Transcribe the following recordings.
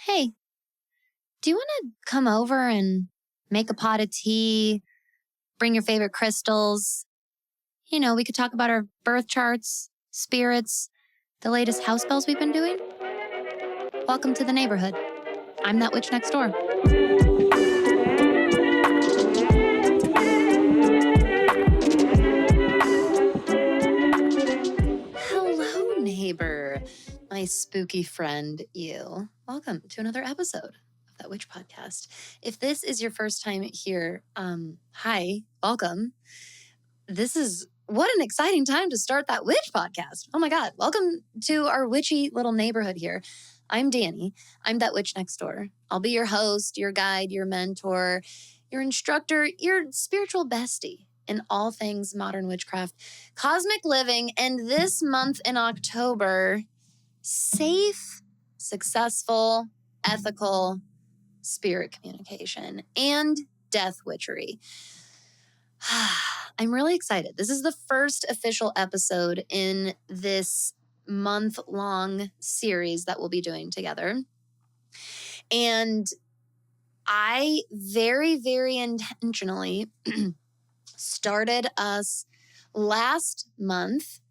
Hey, do you want to come over and make a pot of tea, bring your favorite crystals? We could talk about our birth charts, spirits, the latest house spells we've been doing. Welcome to the neighborhood. I'm that witch next door. Hello, neighbor, my spooky friend, you. Welcome to another episode of That Witch Podcast. If this is your first time here, hi, welcome. What an exciting time to start That Witch Podcast. Oh my God. Welcome to our witchy little neighborhood here. I'm Danny. I'm that witch next door. I'll be your host, your guide, your mentor, your instructor, your spiritual bestie in all things modern witchcraft, cosmic living, and this month in October, safe, successful, ethical spirit communication and death witchery. I'm really excited. This is the first official episode in this month-long series that we'll be doing together. And I very, very intentionally started us last month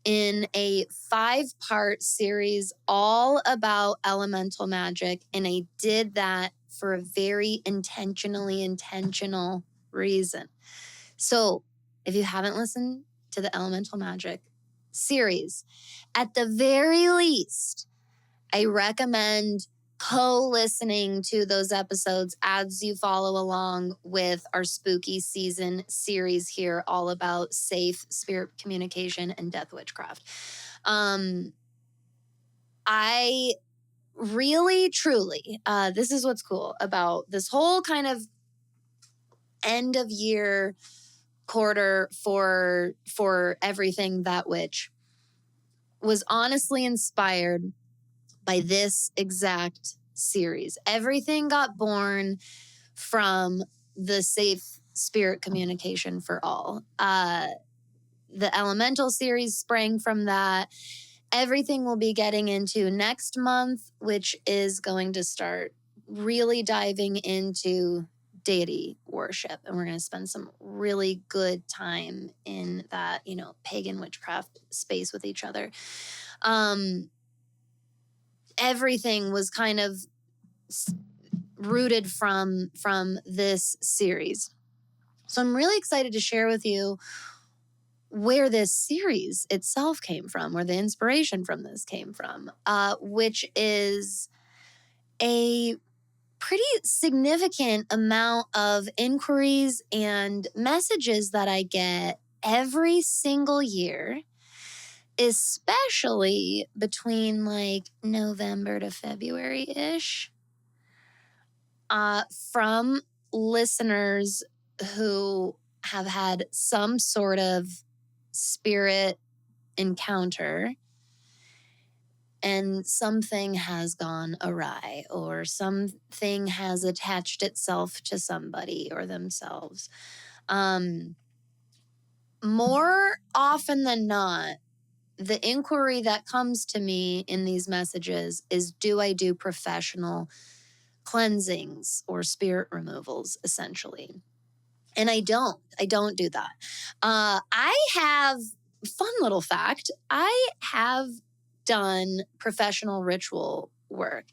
in a 5-part series all about elemental magic. And I did that for a very intentional reason. So if you haven't listened to the Elemental Magic series, at the very least, I recommend co-listening to those episodes as you follow along with our spooky season series here, all about safe spirit communication and death witchcraft. I really, truly, this is what's cool about this whole kind of end of year quarter for everything that witch was honestly inspired by this exact series. Everything got born from the safe spirit communication for all. The elemental series sprang from that. Everything we'll be getting into next month, which is going to start really diving into deity worship. And we're going to spend some really good time in that, pagan witchcraft space with each other. Everything was kind of rooted from this series. So I'm really excited to share with you where this series itself came from, where the inspiration from this came from, which is a pretty significant amount of inquiries and messages that I get every single year, especially between like November to February-ish, from listeners who have had some sort of spirit encounter and something has gone awry or something has attached itself to somebody or themselves. More often than not, the inquiry that comes to me in these messages is, do I do professional cleansings or spirit removals, essentially? And I don't do that. I have, fun little fact, I have done professional ritual work.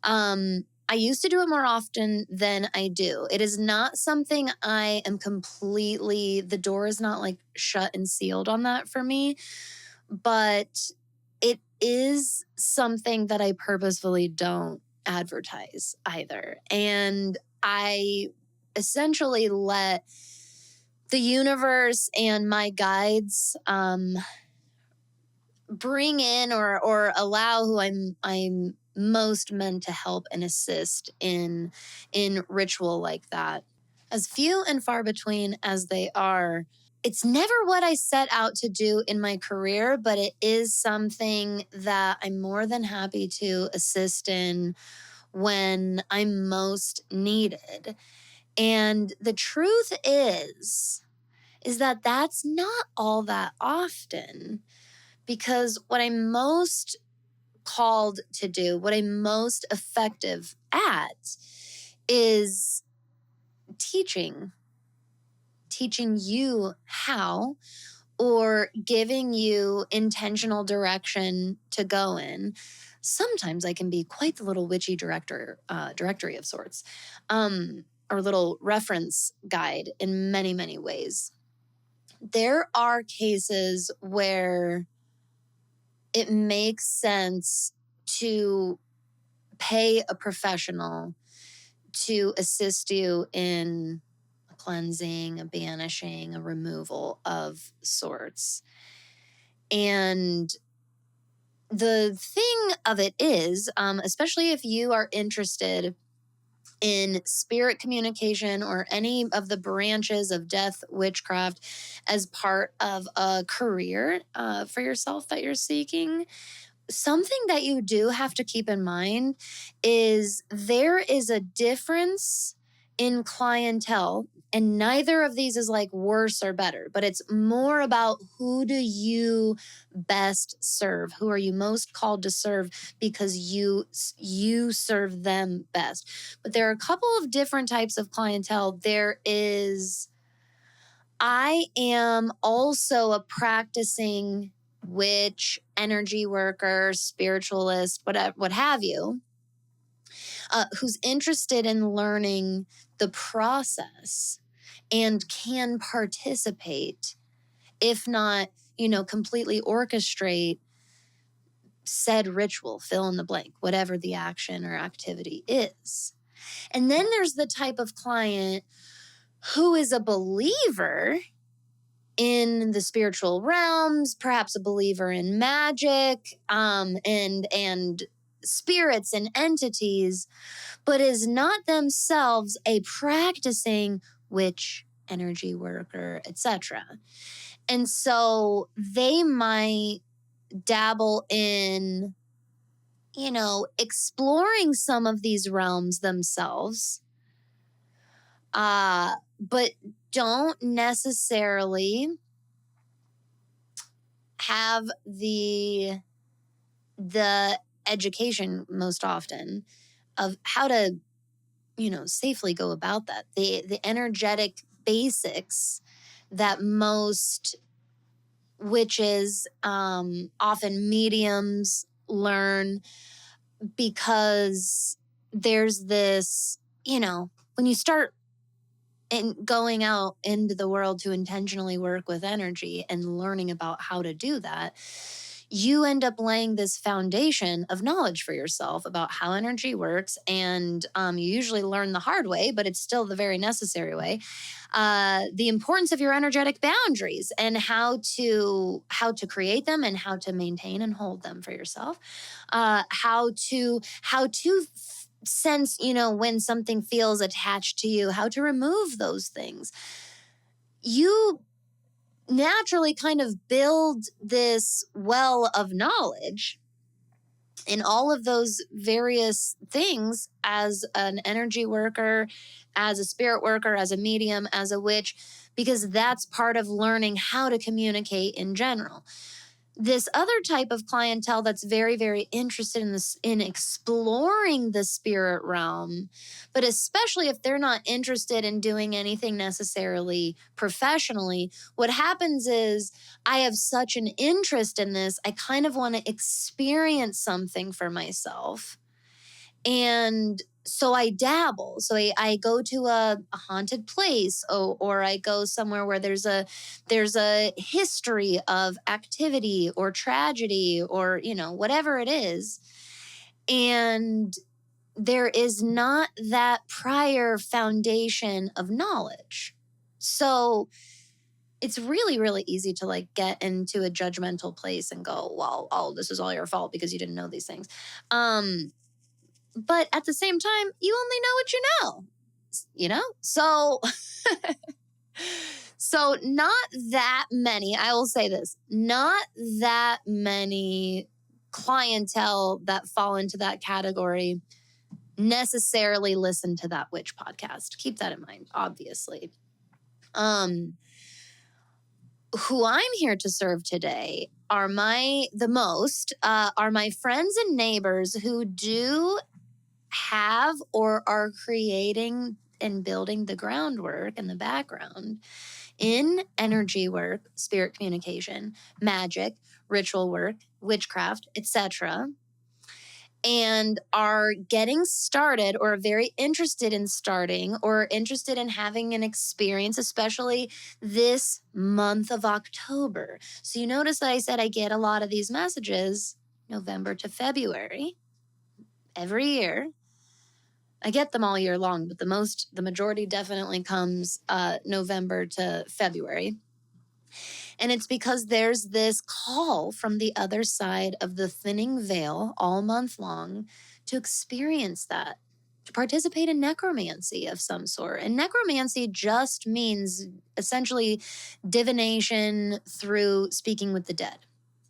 I used to do it more often than I do. It is not something I am the door is not like shut and sealed on that for me, but it is something that I purposefully don't advertise either. And I essentially let the universe and my guides bring in or allow who I'm most meant to help and assist in ritual like that. As few and far between as they are, it's never what I set out to do in my career, but it is something that I'm more than happy to assist in when I'm most needed. And the truth is that that's not all that often, because what I'm most called to do, what I'm most effective at is teaching you how, or giving you intentional direction to go in. Sometimes I can be quite the little witchy directory of sorts, or little reference guide in many, many ways. There are cases where it makes sense to pay a professional to assist you in a cleansing, a banishing, a removal of sorts. And the thing of it is, especially if you are interested in spirit communication or any of the branches of death witchcraft as part of a career for yourself that you're seeking, something that you do have to keep in mind is there is a difference in clientele, and neither of these is like worse or better, but it's more about who do you best serve? Who are you most called to serve because you serve them best? But there are a couple of different types of clientele. I am also a practicing witch, energy worker, spiritualist, whatever, what have you, who's interested in learning the process and can participate, if not, completely orchestrate said ritual, fill in the blank, whatever the action or activity is. And then there's the type of client who is a believer in the spiritual realms, perhaps a believer in magic, and spirits and entities, but is not themselves a practicing witch, energy worker, etc. And so they might dabble in, exploring some of these realms themselves, but don't necessarily have the education most often of how to, safely go about that. The energetic basics that most witches, often mediums, learn, because there's this, when you start going out into the world to intentionally work with energy and learning about how to do that, you end up laying this foundation of knowledge for yourself about how energy works. And you usually learn the hard way, but it's still the very necessary way. The importance of your energetic boundaries and how to create them and how to maintain and hold them for yourself. How to sense, when something feels attached to you, how to remove those things. You naturally kind of build this well of knowledge in all of those various things as an energy worker, as a spirit worker, as a medium, as a witch, because that's part of learning how to communicate in general. This other type of clientele that's very, very interested in exploring the spirit realm, but especially if they're not interested in doing anything necessarily professionally, what happens is, I have such an interest in this, I kind of want to experience something for myself. And so I dabble. So I go to a haunted place, or I go somewhere where there's a history of activity or tragedy or, whatever it is. And there is not that prior foundation of knowledge. So it's really, really easy to get into a judgmental place and go, well, oh, this is all your fault because you didn't know these things. But at the same time, you only know what you know? So, so not that many, I will say this, not that many clientele that fall into that category necessarily listen to that witch podcast. Keep that in mind, obviously. who I'm here to serve today are my friends and neighbors who do have or are creating and building the groundwork in the background in energy work, spirit communication, magic, ritual work, witchcraft, etc., and are getting started or very interested in starting or interested in having an experience, especially this month of October. So you notice that I said I get a lot of these messages November to February every year. I get them all year long, but the majority definitely comes November to February. And it's because there's this call from the other side of the thinning veil all month long to experience that, to participate in necromancy of some sort. And necromancy just means essentially divination through speaking with the dead.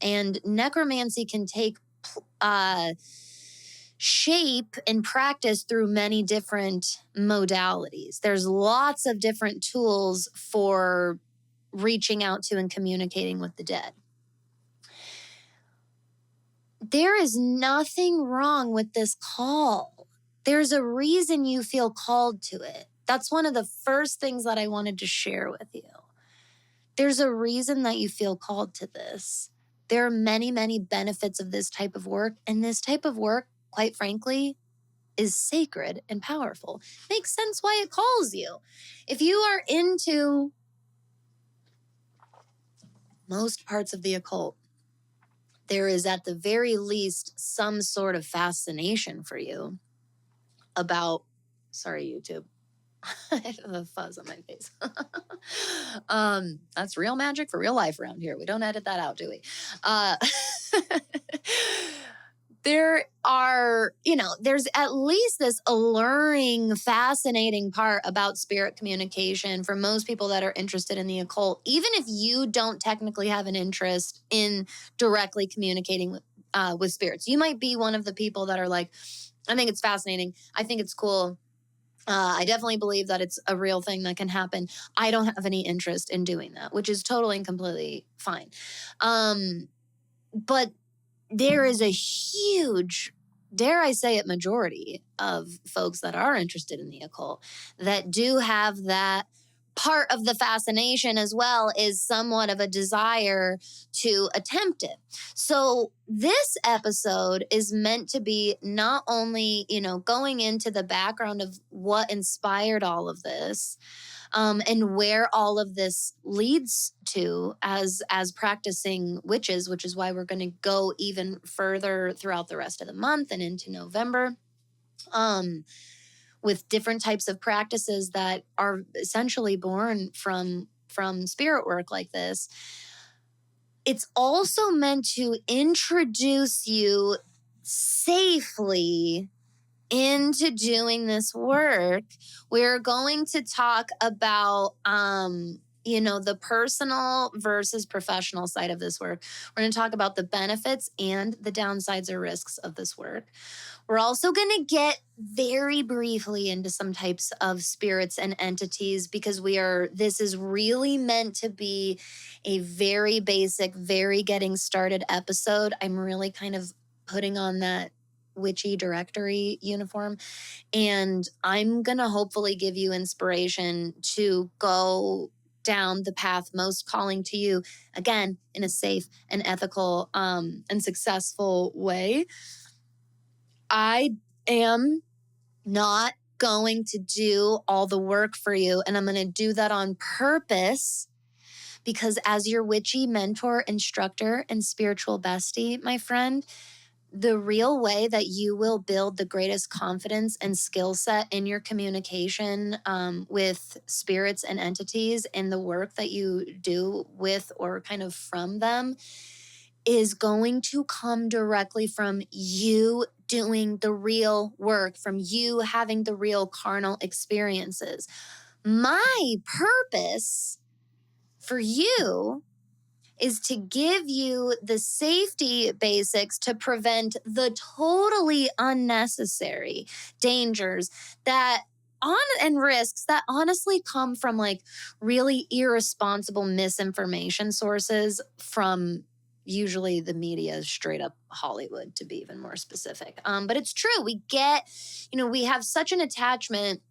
And necromancy can take shape and practice through many different modalities. There's lots of different tools for reaching out to and communicating with the dead. There is nothing wrong with this call. There's a reason you feel called to it. That's one of the first things that I wanted to share with you. There's a reason that you feel called to this. There are many, many benefits of this type of work, and this type of work, quite frankly, is sacred and powerful. Makes sense why it calls you. If you are into most parts of the occult, there is at the very least some sort of fascination for you about, sorry, YouTube. I have a fuzz on my face. That's real magic for real life around here. We don't edit that out, do we? There are, there's at least this alluring, fascinating part about spirit communication for most people that are interested in the occult, even if you don't technically have an interest in directly communicating with spirits. You might be one of the people that are like, I think it's fascinating. I think it's cool. I definitely believe that it's a real thing that can happen. I don't have any interest in doing that, which is totally and completely fine. But there is a huge, dare I say it, majority of folks that are interested in the occult that do have that part of the fascination as well, is somewhat of a desire to attempt it. So this episode is meant to be not only, going into the background of what inspired all of this, and where all of this leads to as practicing witches, which is why we're going to go even further throughout the rest of the month and into November, with different types of practices that are essentially born from spirit work like this. It's also meant to introduce you safely into doing this work. We're going to talk about, the personal versus professional side of this work. We're going to talk about the benefits and the downsides or risks of this work. We're also going to get very briefly into some types of spirits and entities, because this is really meant to be a very basic, very getting started episode. I'm really kind of putting on that witchy directory uniform, and I'm going to hopefully give you inspiration to go down the path most calling to you, again, in a safe and ethical and successful way. I am not going to do all the work for you, and I'm going to do that on purpose, because as your witchy mentor, instructor, and spiritual bestie, my friend, the real way that you will build the greatest confidence and skill set in your communication with spirits and entities and the work that you do with or kind of from them is going to come directly from you doing the real work, from you having the real carnal experiences. My purpose for you is to give you the safety basics to prevent the totally unnecessary dangers that and risks that honestly come from like really irresponsible misinformation sources from usually the media, straight up Hollywood, to be even more specific. But it's true. We have such an attachment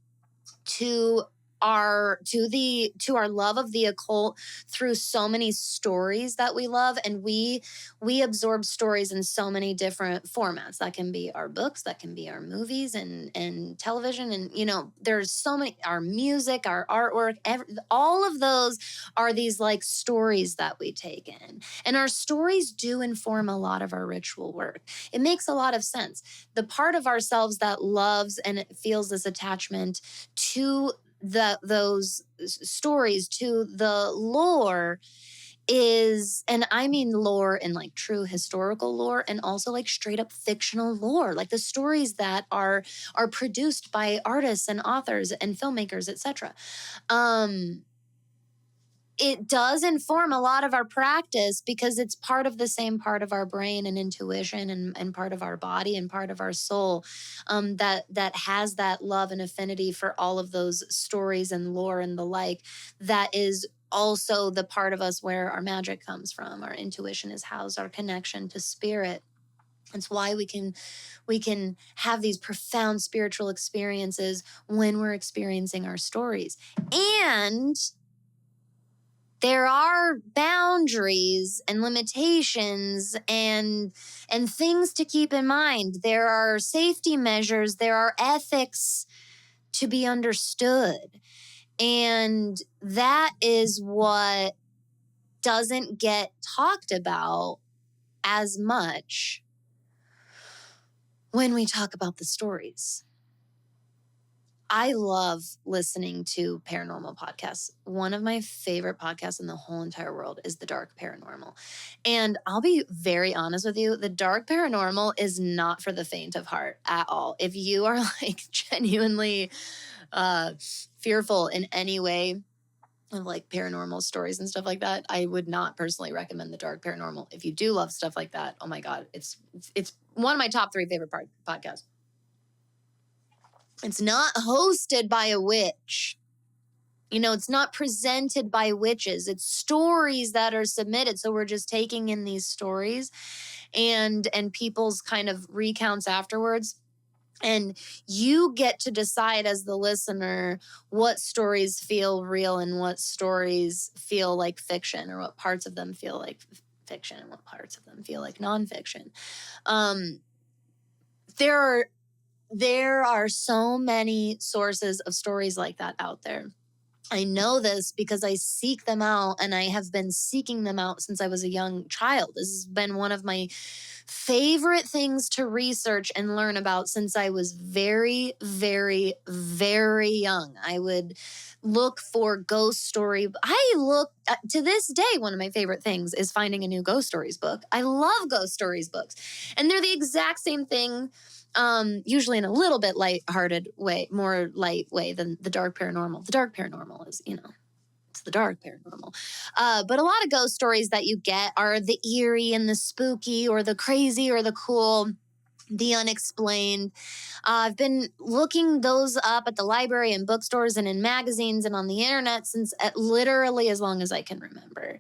to our love of the occult through so many stories that we love, and we absorb stories in so many different formats. That can be our books, that can be our movies and television, and there's so many, our music, our artwork, all of those are these like stories that we take in, and our stories do inform a lot of our ritual work. It makes a lot of sense. The part of ourselves that loves and feels this attachment to those stories, to the lore, is, and I mean lore in like true historical lore, and also like straight up fictional lore, like the stories that are produced by artists and authors and filmmakers, etc. It does inform a lot of our practice because it's part of the same part of our brain and intuition and part of our body and part of our soul, that has that love and affinity for all of those stories and lore and the like. That is also the part of us where our magic comes from. Our intuition is housed, our connection to spirit. It's why we can have these profound spiritual experiences when we're experiencing our stories. And there are boundaries and limitations and things to keep in mind. There are safety measures, there are ethics to be understood. And that is what doesn't get talked about as much when we talk about the stories. I love listening to paranormal podcasts. One of my favorite podcasts in the whole entire world is The Dark Paranormal. And I'll be very honest with you, The Dark Paranormal is not for the faint of heart at all. If you are like genuinely fearful in any way of like paranormal stories and stuff like that, I would not personally recommend The Dark Paranormal. If you do love stuff like that, oh my God, it's one of my top 3 favorite podcasts. It's not hosted by a witch. It's not presented by witches. It's stories that are submitted. So we're just taking in these stories and people's kind of recounts afterwards. And you get to decide as the listener what stories feel real and what stories feel like fiction, or what parts of them feel like fiction and what parts of them feel like nonfiction. There are so many sources of stories like that out there. I know this because I seek them out, and I have been seeking them out since I was a young child. This has been one of my favorite things to research and learn about since I was very, very, very young. I would look for ghost story. To this day, one of my favorite things is finding a new ghost stories book. I love ghost stories books. And they're the exact same thing, usually in a little bit lighthearted way, more light way than The Dark Paranormal. The Dark Paranormal is, it's The Dark Paranormal. But a lot of ghost stories that you get are the eerie and the spooky or the crazy or the cool, the unexplained. I've been looking those up at the library and bookstores and in magazines and on the internet since literally as long as I can remember.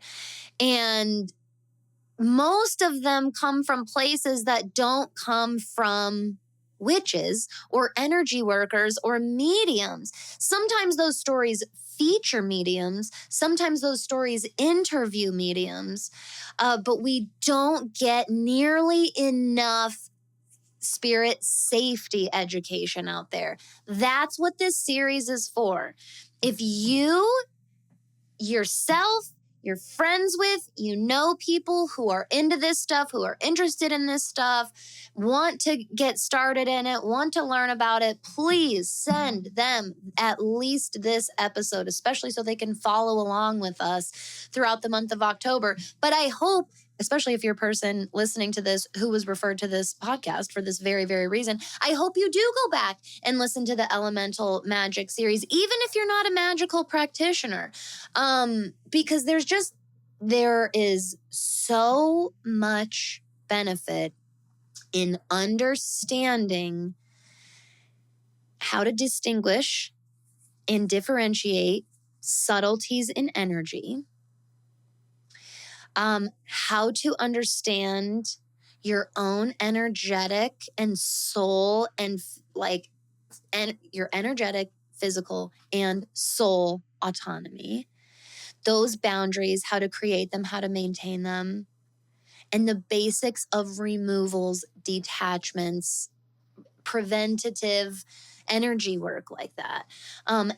And most of them come from places that don't come from witches or energy workers or mediums. Sometimes those stories feature mediums. Sometimes those stories interview mediums. But we don't get nearly enough spirit safety education out there. That's what this series is for. If you yourself, you're friends with, people who are into this stuff, who are interested in this stuff, want to get started in it, want to learn about it, please send them at least this episode, especially so they can follow along with us throughout the month of October. But I hope, especially if you're a person listening to this who was referred to this podcast for this very, very reason, I hope you do go back and listen to the Elemental Magic series, even if you're not a magical practitioner, because there is so much benefit in understanding how to distinguish and differentiate subtleties in energy, how to understand your own energetic and soul and your energetic, physical, and soul autonomy, those boundaries, how to create them, how to maintain them, and the basics of removals, detachments, preventative energy work like that.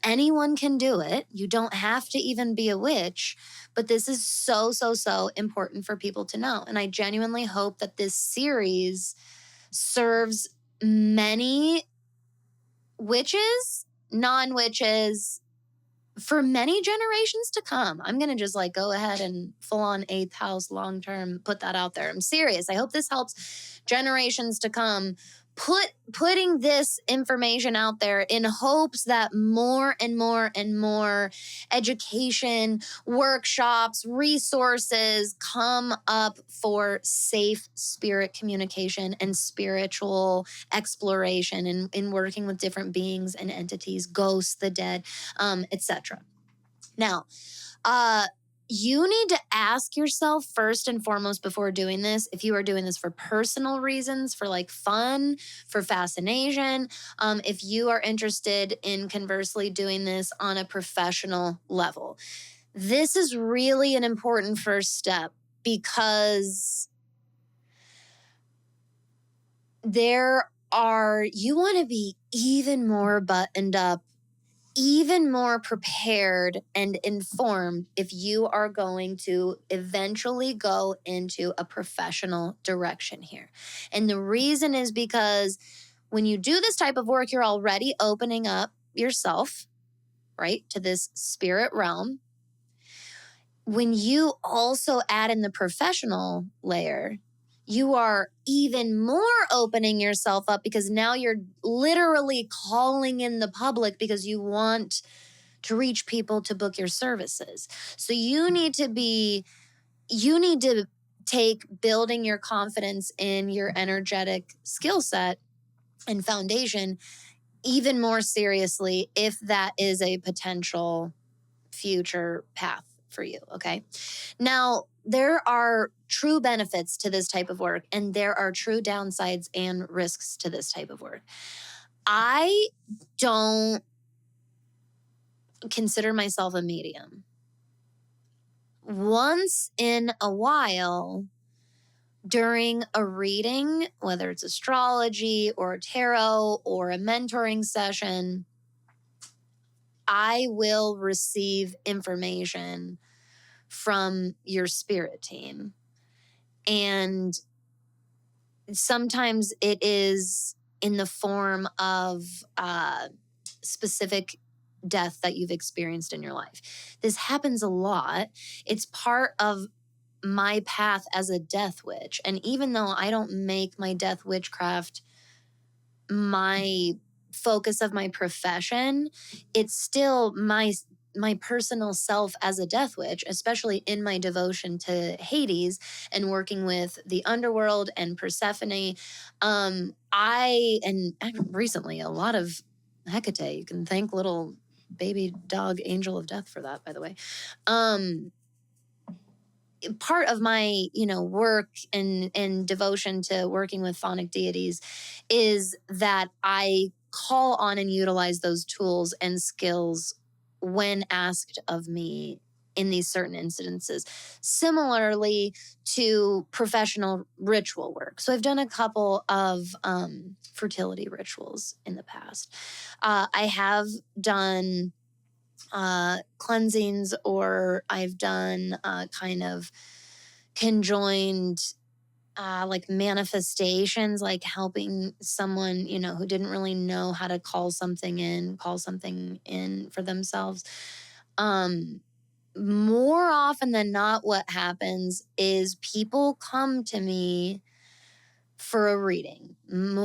Anyone can do it. You don't have to even be a witch, but this is so, so, so important for people to know. And I genuinely hope that this series serves many witches, non-witches, for many generations to come. I'm going to just like go ahead and full on 8th house long term put that out there. I'm serious. I hope this helps generations to come. Putting this information out there in hopes that more and more and more education, workshops, resources come up for safe spirit communication and spiritual exploration in working with different beings and entities, ghosts, the dead, etc. Now, you need to ask yourself first and foremost before doing this, if you are doing this for personal reasons, for like fun, for fascination, if you are interested in conversely doing this on a professional level. This is really an important first step because you want to be even more buttoned up, even more prepared and informed if you are going to eventually go into a professional direction here. And the reason is because when you do this type of work, you're already opening up yourself, right, to this spirit realm. When you also add in the professional layer, you are even more opening yourself up because now you're literally calling in the public because you want to reach people to book your services. So you need to take building your confidence in your energetic skill set and foundation even more seriously if that is a potential future path for you, okay? Now, there are true benefits to this type of work, and there are true downsides and risks to this type of work. I don't consider myself a medium. Once in a while, during a reading, whether it's astrology or tarot or a mentoring session, I will receive information from your spirit team. And sometimes it is in the form of specific death that you've experienced in your life. This happens a lot. It's part of my path as a death witch. And even though I don't make my death witchcraft my focus of my profession, it's still my personal self as a death witch, especially in my devotion to Hades and working with the underworld and Persephone. Recently a lot of Hecate. You can thank little baby dog angel of death for that, by the way. Part of my, work and devotion to working with phonic deities is that I call on and utilize those tools and skills when asked of me in these certain incidences, similarly to professional ritual work. So I've done a couple of fertility rituals in the past. I have done cleansings, or I've done kind of conjoined like manifestations, like helping someone, who didn't really know how to call something in for themselves. More often than not, what happens is people come to me for a reading,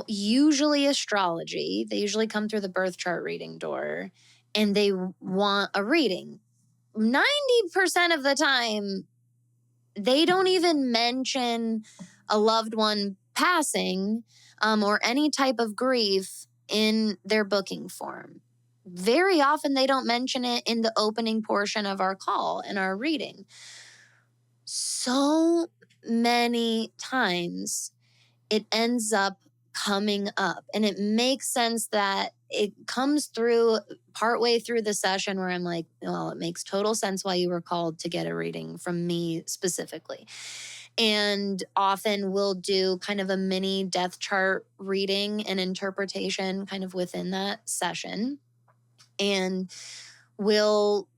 usually astrology. They usually come through the birth chart reading door and they want a reading. 90% of the time, they don't even mention a loved one passing or any type of grief in their booking form. very often they don't mention it in the opening portion of our call and our reading. So many times it ends up coming up, and it makes sense that it comes through partway through the session where I'm like, well, it makes total sense why you were called to get a reading from me specifically. And often we'll do kind of a mini death chart reading and interpretation kind of within that session. And we'll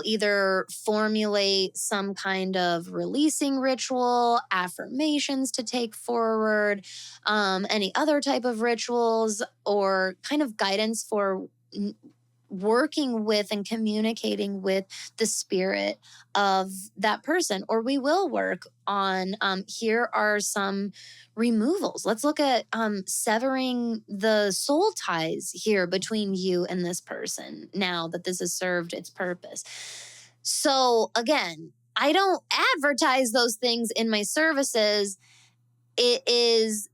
either formulate some kind of releasing ritual, affirmations to take forward, any other type of rituals, or kind of guidance for working with and communicating with the spirit of that person. Or we will work on, here are some removals. Let's look at severing the soul ties here between you and this person now that this has served its purpose. So again, I don't advertise those things in my services. It is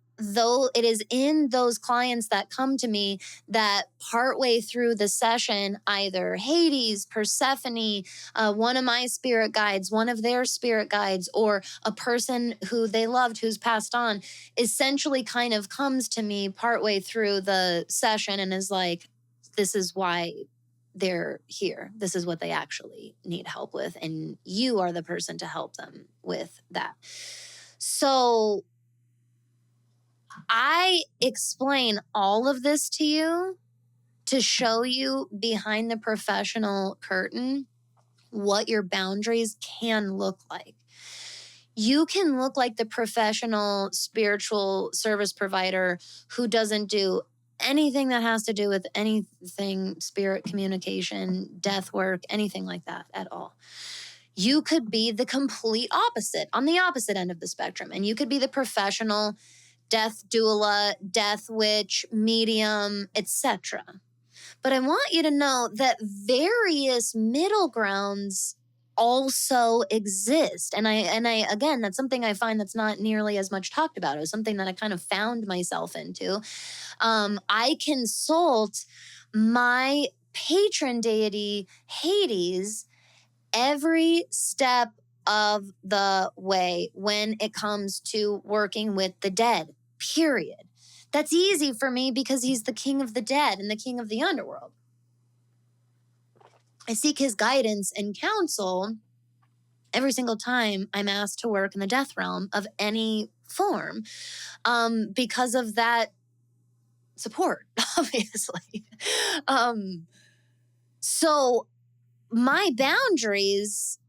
in those clients that come to me that partway through the session, either Hades, Persephone, one of my spirit guides, one of their spirit guides, or a person who they loved who's passed on, essentially kind of comes to me partway through the session and is like, this is why they're here. This is what they actually need help with. And you are the person to help them with that. So I explain all of this to you to show you behind the professional curtain what your boundaries can look like. You can look like the professional spiritual service provider who doesn't do anything that has to do with anything spirit communication, death work, anything like that at all. You could be the complete opposite, on the opposite end of the spectrum, and you could be the professional death doula, death witch, medium, etc. But I want you to know that various middle grounds also exist. And I again, that's something I find that's not nearly as much talked about. It was something that I kind of found myself into. I consult my patron deity, Hades, every step of the way when it comes to working with the dead, period. That's easy for me because he's the king of the dead and the king of the underworld. I seek his guidance and counsel every single time I'm asked to work in the death realm of any form, because of that support, obviously. So my boundaries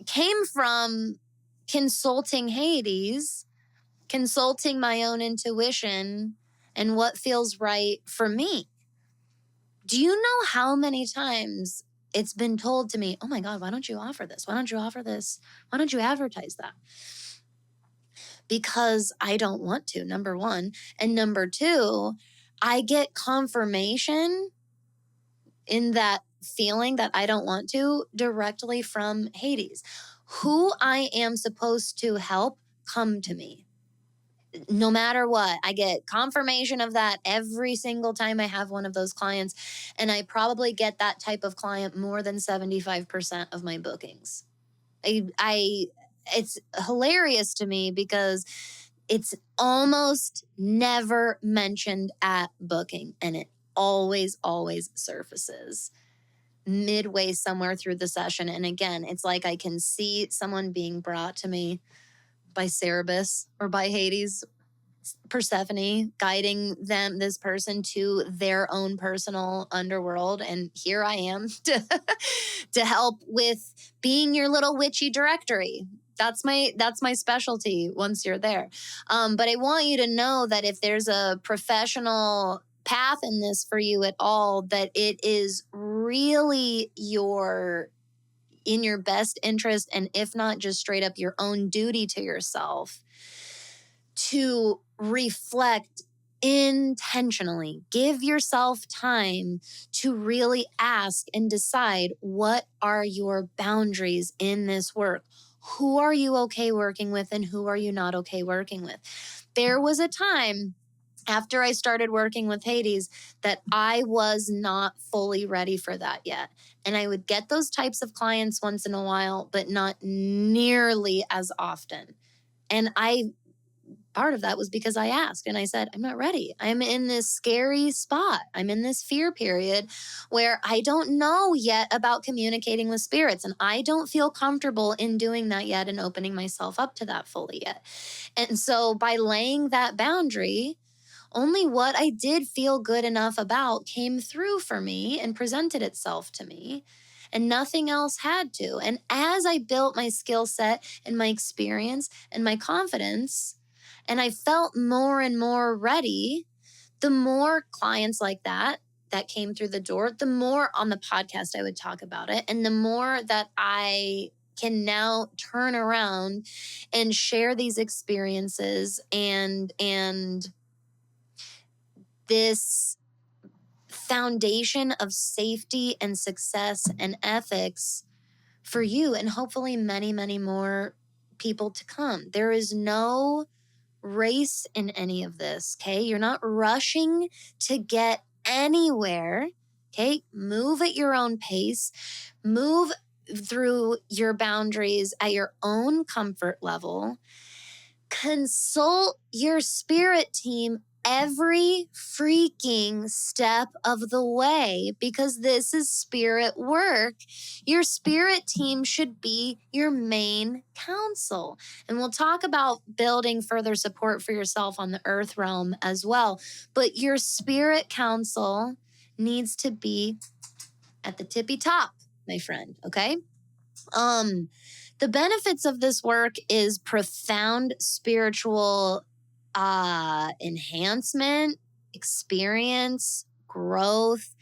came from consulting Hades, consulting my own intuition and what feels right for me. Do you know how many times it's been told to me, oh my God, why don't you offer this? Why don't you offer this? Why don't you advertise that? Because I don't want to, number one. And number two, I get confirmation in that feeling that I don't want to directly from Hades. Who I am supposed to help come to me. No matter what, I get confirmation of that every single time I have one of those clients. And I probably get that type of client more than 75% of my bookings. It's hilarious to me because it's almost never mentioned at booking, and it always surfaces midway somewhere through the session. And again, it's like I can see someone being brought to me by Cerberus or by Hades, Persephone, guiding this person to their own personal underworld. And here I am to help with being your little witchy directory. That's my specialty once you're there. But I want you to know that if there's a professional path in this for you at all, that it is really in your best interest, and if not just straight up your own duty to yourself, to reflect intentionally. Give yourself time to really ask and decide, what are your boundaries in this work? Who are you okay working with and who are you not okay working with? There was a time after I started working with Hades, that I was not fully ready for that yet. And I would get those types of clients once in a while, but not nearly as often. And part of that was because I asked and I said, I'm not ready. I'm in this scary spot. I'm in this fear period where I don't know yet about communicating with spirits. And I don't feel comfortable in doing that yet and opening myself up to that fully yet. And so by laying that boundary, only what I did feel good enough about came through for me and presented itself to me, and nothing else had to. And as I built my skill set and my experience and my confidence, and I felt more and more ready, the more clients like that came through the door, the more on the podcast I would talk about it, and the more that I can now turn around and share these experiences and this foundation of safety and success and ethics for you and hopefully many, many more people to come. There is no race in any of this, okay? You're not rushing to get anywhere, okay? Move at your own pace. Move through your boundaries at your own comfort level. Consult your spirit team every freaking step of the way, because this is spirit work. Your spirit team should be your main counsel. And we'll talk about building further support for yourself on the earth realm as well. But your spirit counsel needs to be at the tippy top, my friend, okay? The benefits of this work is profound spiritual enhancement, experience, growth,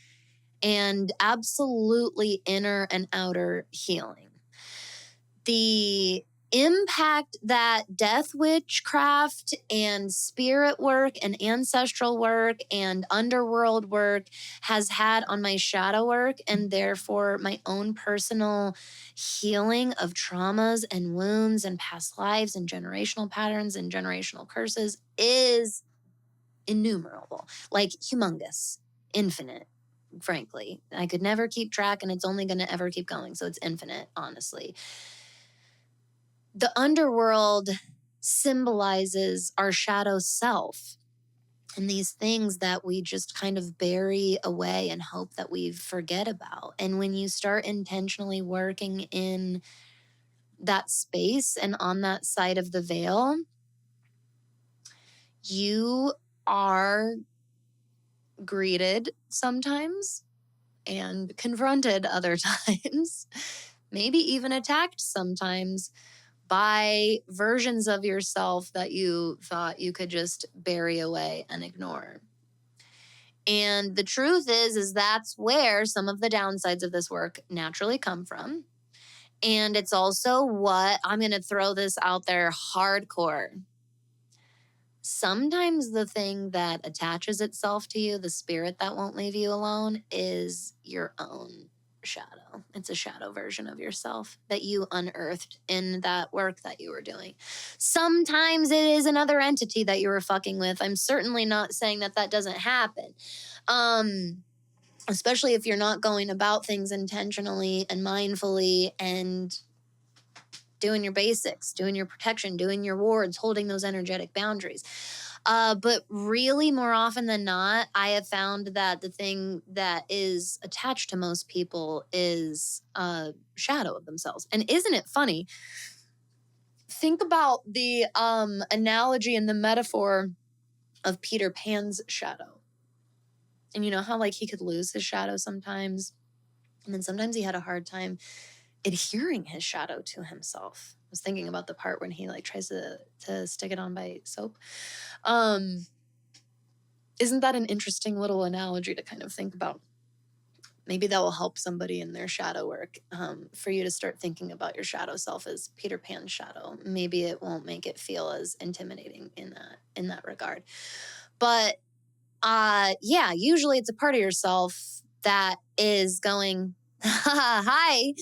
and absolutely inner and outer healing. The impact that death witchcraft and spirit work and ancestral work and underworld work has had on my shadow work, and therefore my own personal healing of traumas and wounds and past lives and generational patterns and generational curses, is innumerable, like humongous, infinite. Frankly, I could never keep track, and it's only going to ever keep going. So it's infinite, honestly. The underworld symbolizes our shadow self and these things that we just kind of bury away and hope that we forget about. And when you start intentionally working in that space and on that side of the veil, you are greeted sometimes and confronted other times, maybe even attacked sometimes by versions of yourself that you thought you could just bury away and ignore. And the truth is that's where some of the downsides of this work naturally come from. And it's also what, I'm going to throw this out there hardcore. Sometimes the thing that attaches itself to you, the spirit that won't leave you alone, is your own shadow. It's a shadow version of yourself that you unearthed in that work that you were doing. Sometimes it is another entity that you were fucking with. I'm certainly not saying that that doesn't happen. Especially if you're not going about things intentionally and mindfully and doing your basics, doing your protection, doing your wards, holding those energetic boundaries. But really, more often than not, I have found that the thing that is attached to most people is a shadow of themselves. And isn't it funny? Think about the analogy and the metaphor of Peter Pan's shadow. And you know how like he could lose his shadow sometimes? And then sometimes he had a hard time adhering his shadow to himself. I was thinking about the part when he like tries to stick it on by soap. Isn't that an interesting little analogy to kind of think about? Maybe that will help somebody in their shadow work, for you to start thinking about your shadow self as Peter Pan's shadow. Maybe it won't make it feel as intimidating in that regard. But yeah, usually it's a part of yourself that is going, Hi,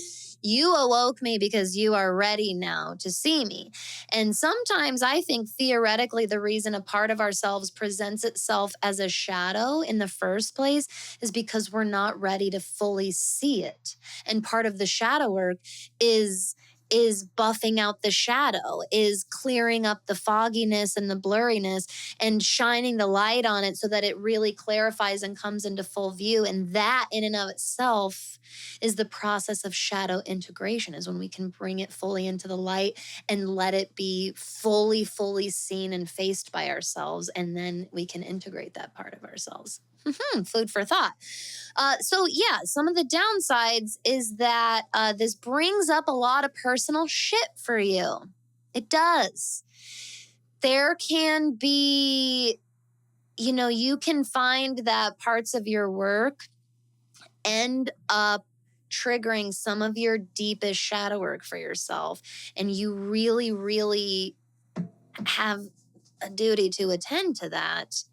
you awoke me because you are ready now to see me. And sometimes I think theoretically, the reason a part of ourselves presents itself as a shadow in the first place is because we're not ready to fully see it. And part of the shadow work is buffing out the shadow, is clearing up the fogginess and the blurriness and shining the light on it so that it really clarifies and comes into full view. And that in and of itself is the process of shadow integration, is when we can bring it fully into the light and let it be fully seen and faced by ourselves. And then we can integrate that part of ourselves. Food for thought. So yeah, some of the downsides is that this brings up a lot of personal shit for you. It does. There can be, you can find that parts of your work end up triggering some of your deepest shadow work for yourself. And you really have a duty to attend to that.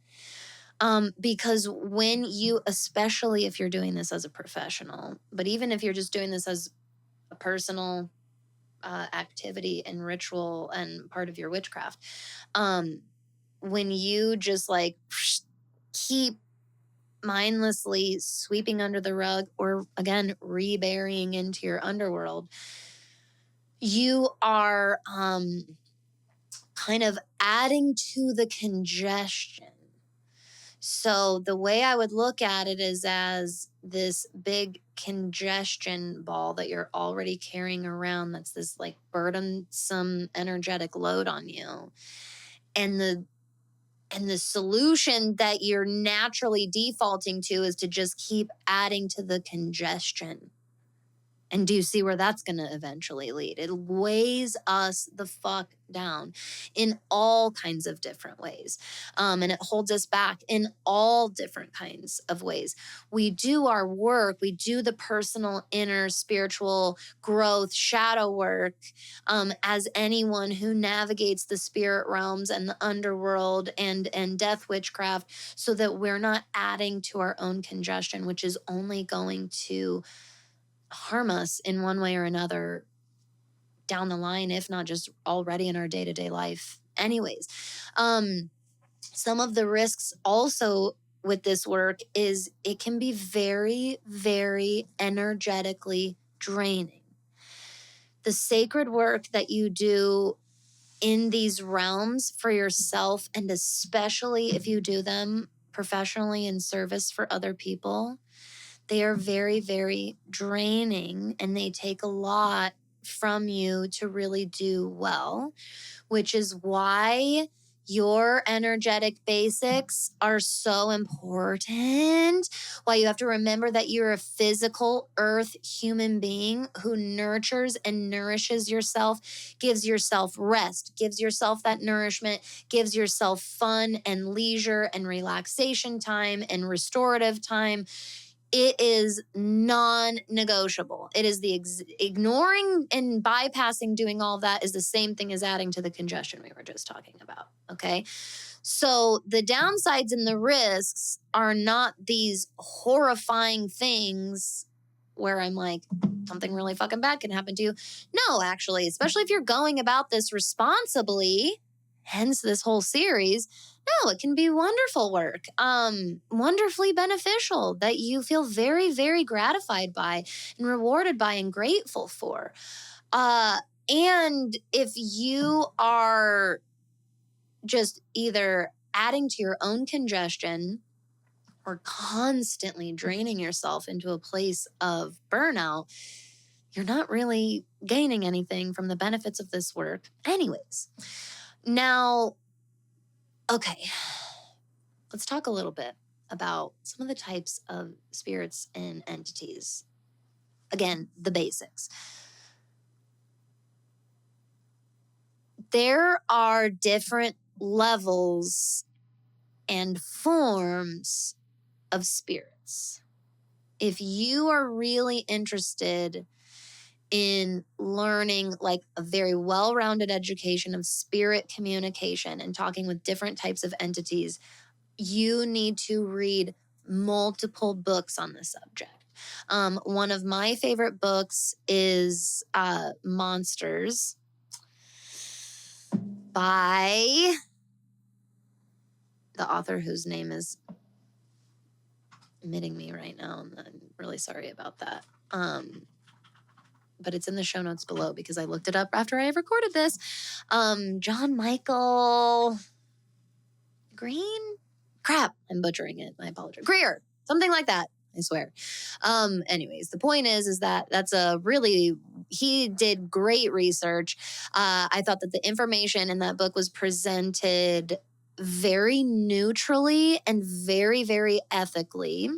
Because when you, especially if you're doing this as a professional, but even if you're just doing this as a personal activity and ritual and part of your witchcraft, when you just like keep mindlessly sweeping under the rug or again reburying into your underworld, you are kind of adding to the congestion. So the way I would look at it is as this big congestion ball that you're already carrying around, that's this like burdensome energetic load on you. And the solution that you're naturally defaulting to is to just keep adding to the congestion. And do you see where that's going to eventually lead? It weighs us the fuck down in all kinds of different ways. And it holds us back in all different kinds of ways. We do our work, we do the personal, inner, spiritual growth, shadow work, as anyone who navigates the spirit realms and the underworld and death witchcraft, so that we're not adding to our own congestion, which is only going to harm us in one way or another down the line, if not just already in our day-to-day life. Anyways, some of the risks also with this work is it can be very energetically draining. The sacred work that you do in these realms for yourself, and especially if you do them professionally in service for other people, they are very draining, and they take a lot from you to really do well, which is why your energetic basics are so important. Why you have to remember that you're a physical earth human being who nurtures and nourishes yourself, gives yourself rest, gives yourself that nourishment, gives yourself fun and leisure and relaxation time and restorative time. It is non-negotiable. It is the ignoring and bypassing doing all of that is the same thing as adding to the congestion we were just talking about. Okay. So the downsides and the risks are not these horrifying things where I'm like, something really fucking bad can happen to you. No, actually, especially if you're going about this responsibly, hence this whole series. No, it can be wonderful work, wonderfully beneficial that you feel very gratified by and rewarded by and grateful for. And if you are just either adding to your own congestion or constantly draining yourself into a place of burnout, you're not really gaining anything from the benefits of this work anyways. Now, okay, let's talk a little bit about some of the types of spirits and entities. Again, the basics. There are different levels and forms of spirits. If you are really interested in learning like a very well-rounded education of spirit communication and talking with different types of entities, you need to read multiple books on the subject. One of my favorite books is Monsters by the author whose name is omitting me right now. I'm really sorry about that. But it's in the show notes below because I looked it up after I recorded this. John Michael Green? Crap, I'm butchering it. I apologize. Greer, something like that. I swear. Anyways, the point is that he did great research. I thought that the information in that book was presented very neutrally and very, very ethically,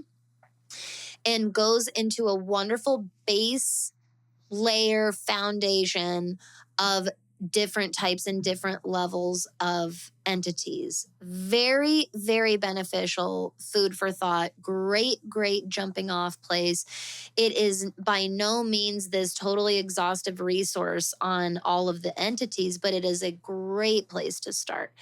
and goes into a wonderful base layer foundation of different types and different levels of entities. Very, very beneficial food for thought. Great, great jumping off place. It is by no means this totally exhaustive resource on all of the entities, but it is a great place to start.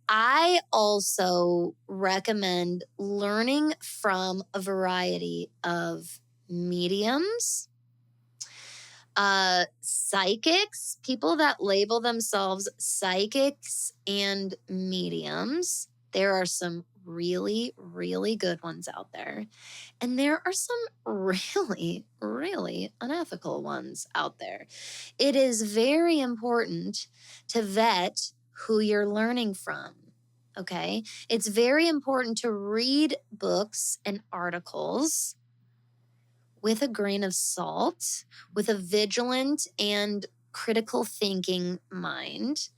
I also recommend learning from a variety of mediums, psychics, people that label themselves psychics and mediums. There are some really, really good ones out there. And there are some really, really unethical ones out there. It is very important to vet who you're learning from. Okay. It's very important to read books and articles with a grain of salt, with a vigilant and critical thinking mind.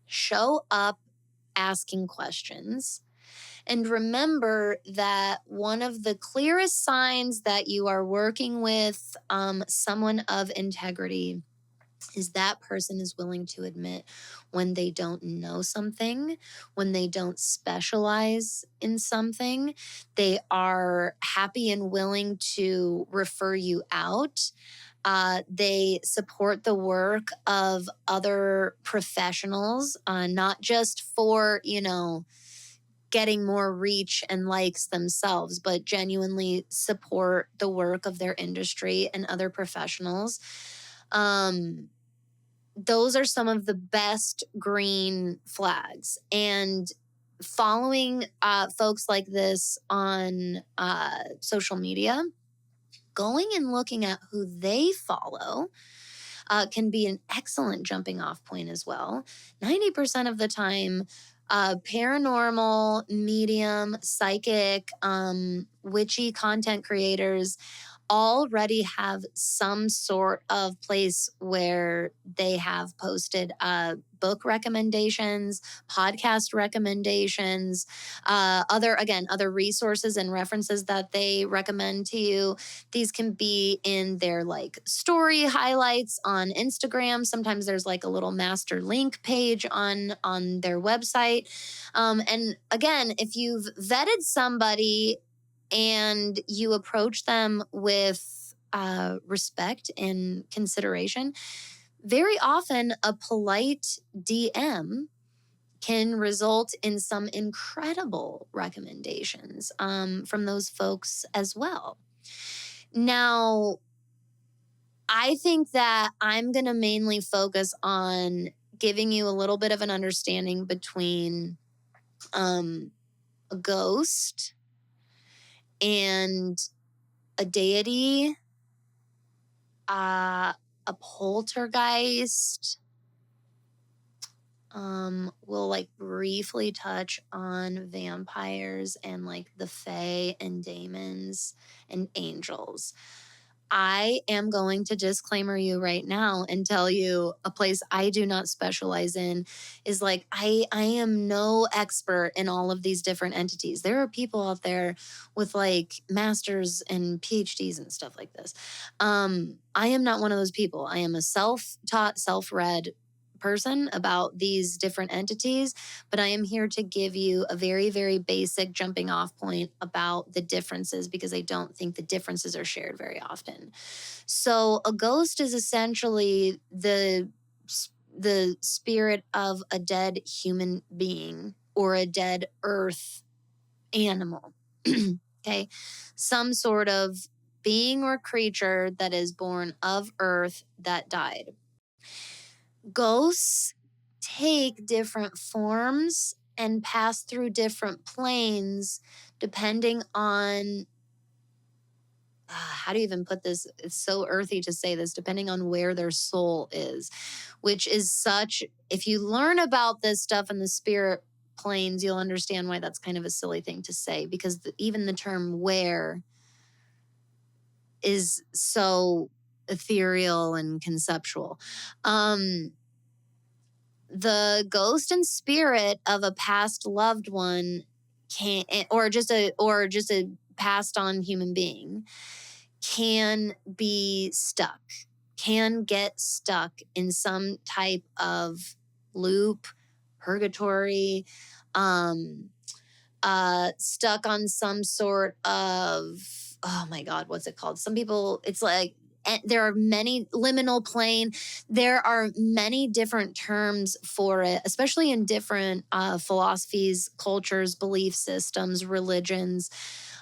Show up asking questions. And remember that one of the clearest signs that you are working with someone of integrity is that person is willing to admit when they don't know something, when they don't specialize in something. They are happy and willing to refer you out. They support the work of other professionals, not just for, getting more reach and likes themselves, but genuinely support the work of their industry and other professionals. Those are some of the best green flags. And following folks like this on social media, going and looking at who they follow can be an excellent jumping off point as well. 90% of the time, paranormal, medium, psychic, witchy content creators already have some sort of place where they have posted book recommendations, podcast recommendations, other resources and references that they recommend to you. These can be in their story highlights on Instagram. Sometimes there's a little master link page on their website. And again, if you've vetted somebody and you approach them with respect and consideration, very often a polite DM can result in some incredible recommendations from those folks as well. Now, I think that I'm going to mainly focus on giving you a little bit of an understanding between a ghost and a deity, a poltergeist. We'll briefly touch on vampires and the fae and demons and angels. I am going to disclaimer you right now and tell you a place I do not specialize in is I am no expert in all of these different entities. There are people out there with masters and PhDs and stuff like this. I am not one of those people. I am a self-taught, self-read person about these different entities, but I am here to give you a very, very basic jumping off point about the differences because I don't think the differences are shared very often. So a ghost is essentially the spirit of a dead human being or a dead earth animal. Okay. Some sort of being or creature that is born of earth that died. Ghosts take different forms and pass through different planes depending on how do you even put this? It's so earthy to say this, depending on where their soul is, which is such, if you learn about this stuff in the spirit planes, you'll understand why that's kind of a silly thing to say, because even the term where is so ethereal and conceptual. The ghost and spirit of a past loved one can, or just a passed on human being, can be stuck, can get stuck in some type of loop, purgatory, stuck on some sort of, oh my God, what's it called? Some people, it's like, there are many liminal plane. There are many different terms for it, especially in different philosophies, cultures, belief systems, religions.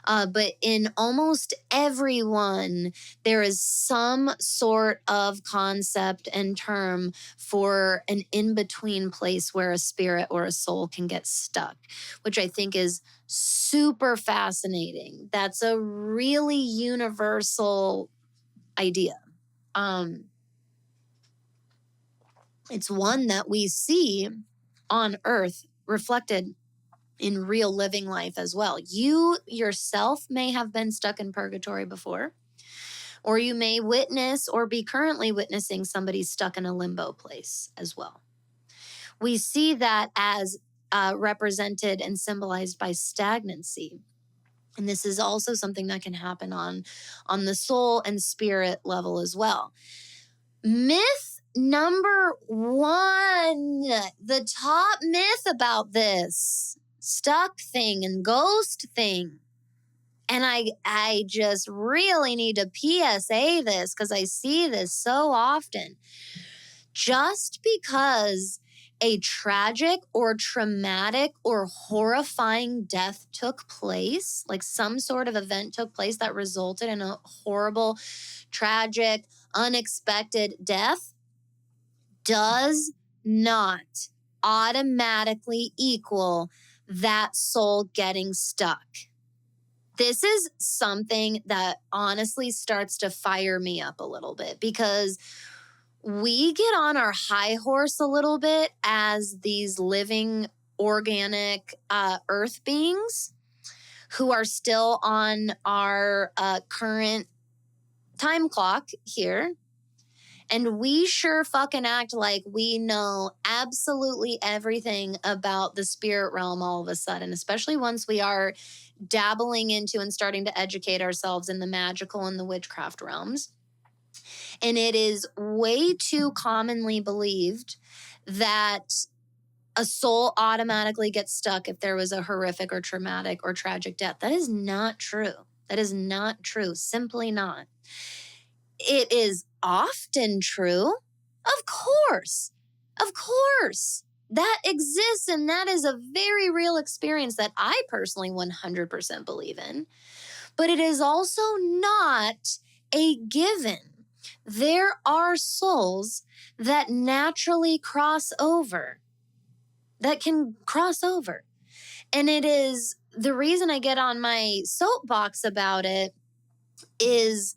But in almost everyone, there is some sort of concept and term for an in-between place where a spirit or a soul can get stuck, which I think is super fascinating. That's a really universal idea. It's one that we see on Earth reflected in real living life as well. You yourself may have been stuck in purgatory before, or you may witness or be currently witnessing somebody stuck in a limbo place as well. We see that as represented and symbolized by stagnancy. And this is also something that can happen on the soul and spirit level as well. Myth number 1, the top myth about this stuck thing and ghost thing. And I just really need to PSA this because I see this so often. Just because a tragic or traumatic or horrifying death took place, like some sort of event took place that resulted in a horrible, tragic, unexpected death, does not automatically equal that soul getting stuck. This is something that honestly starts to fire me up a little bit, because we get on our high horse a little bit as these living, organic earth beings who are still on our current time clock here. And we sure fucking act like we know absolutely everything about the spirit realm all of a sudden, especially once we are dabbling into and starting to educate ourselves in the magical and the witchcraft realms. And it is way too commonly believed that a soul automatically gets stuck if there was a horrific or traumatic or tragic death. That is not true. That is not true. Simply not. It is often true. Of course. Of course. That exists, and that is a very real experience that I personally 100% believe in. But it is also not a given. There are souls that naturally cross over, that can cross over. And it is the reason I get on my soapbox about it is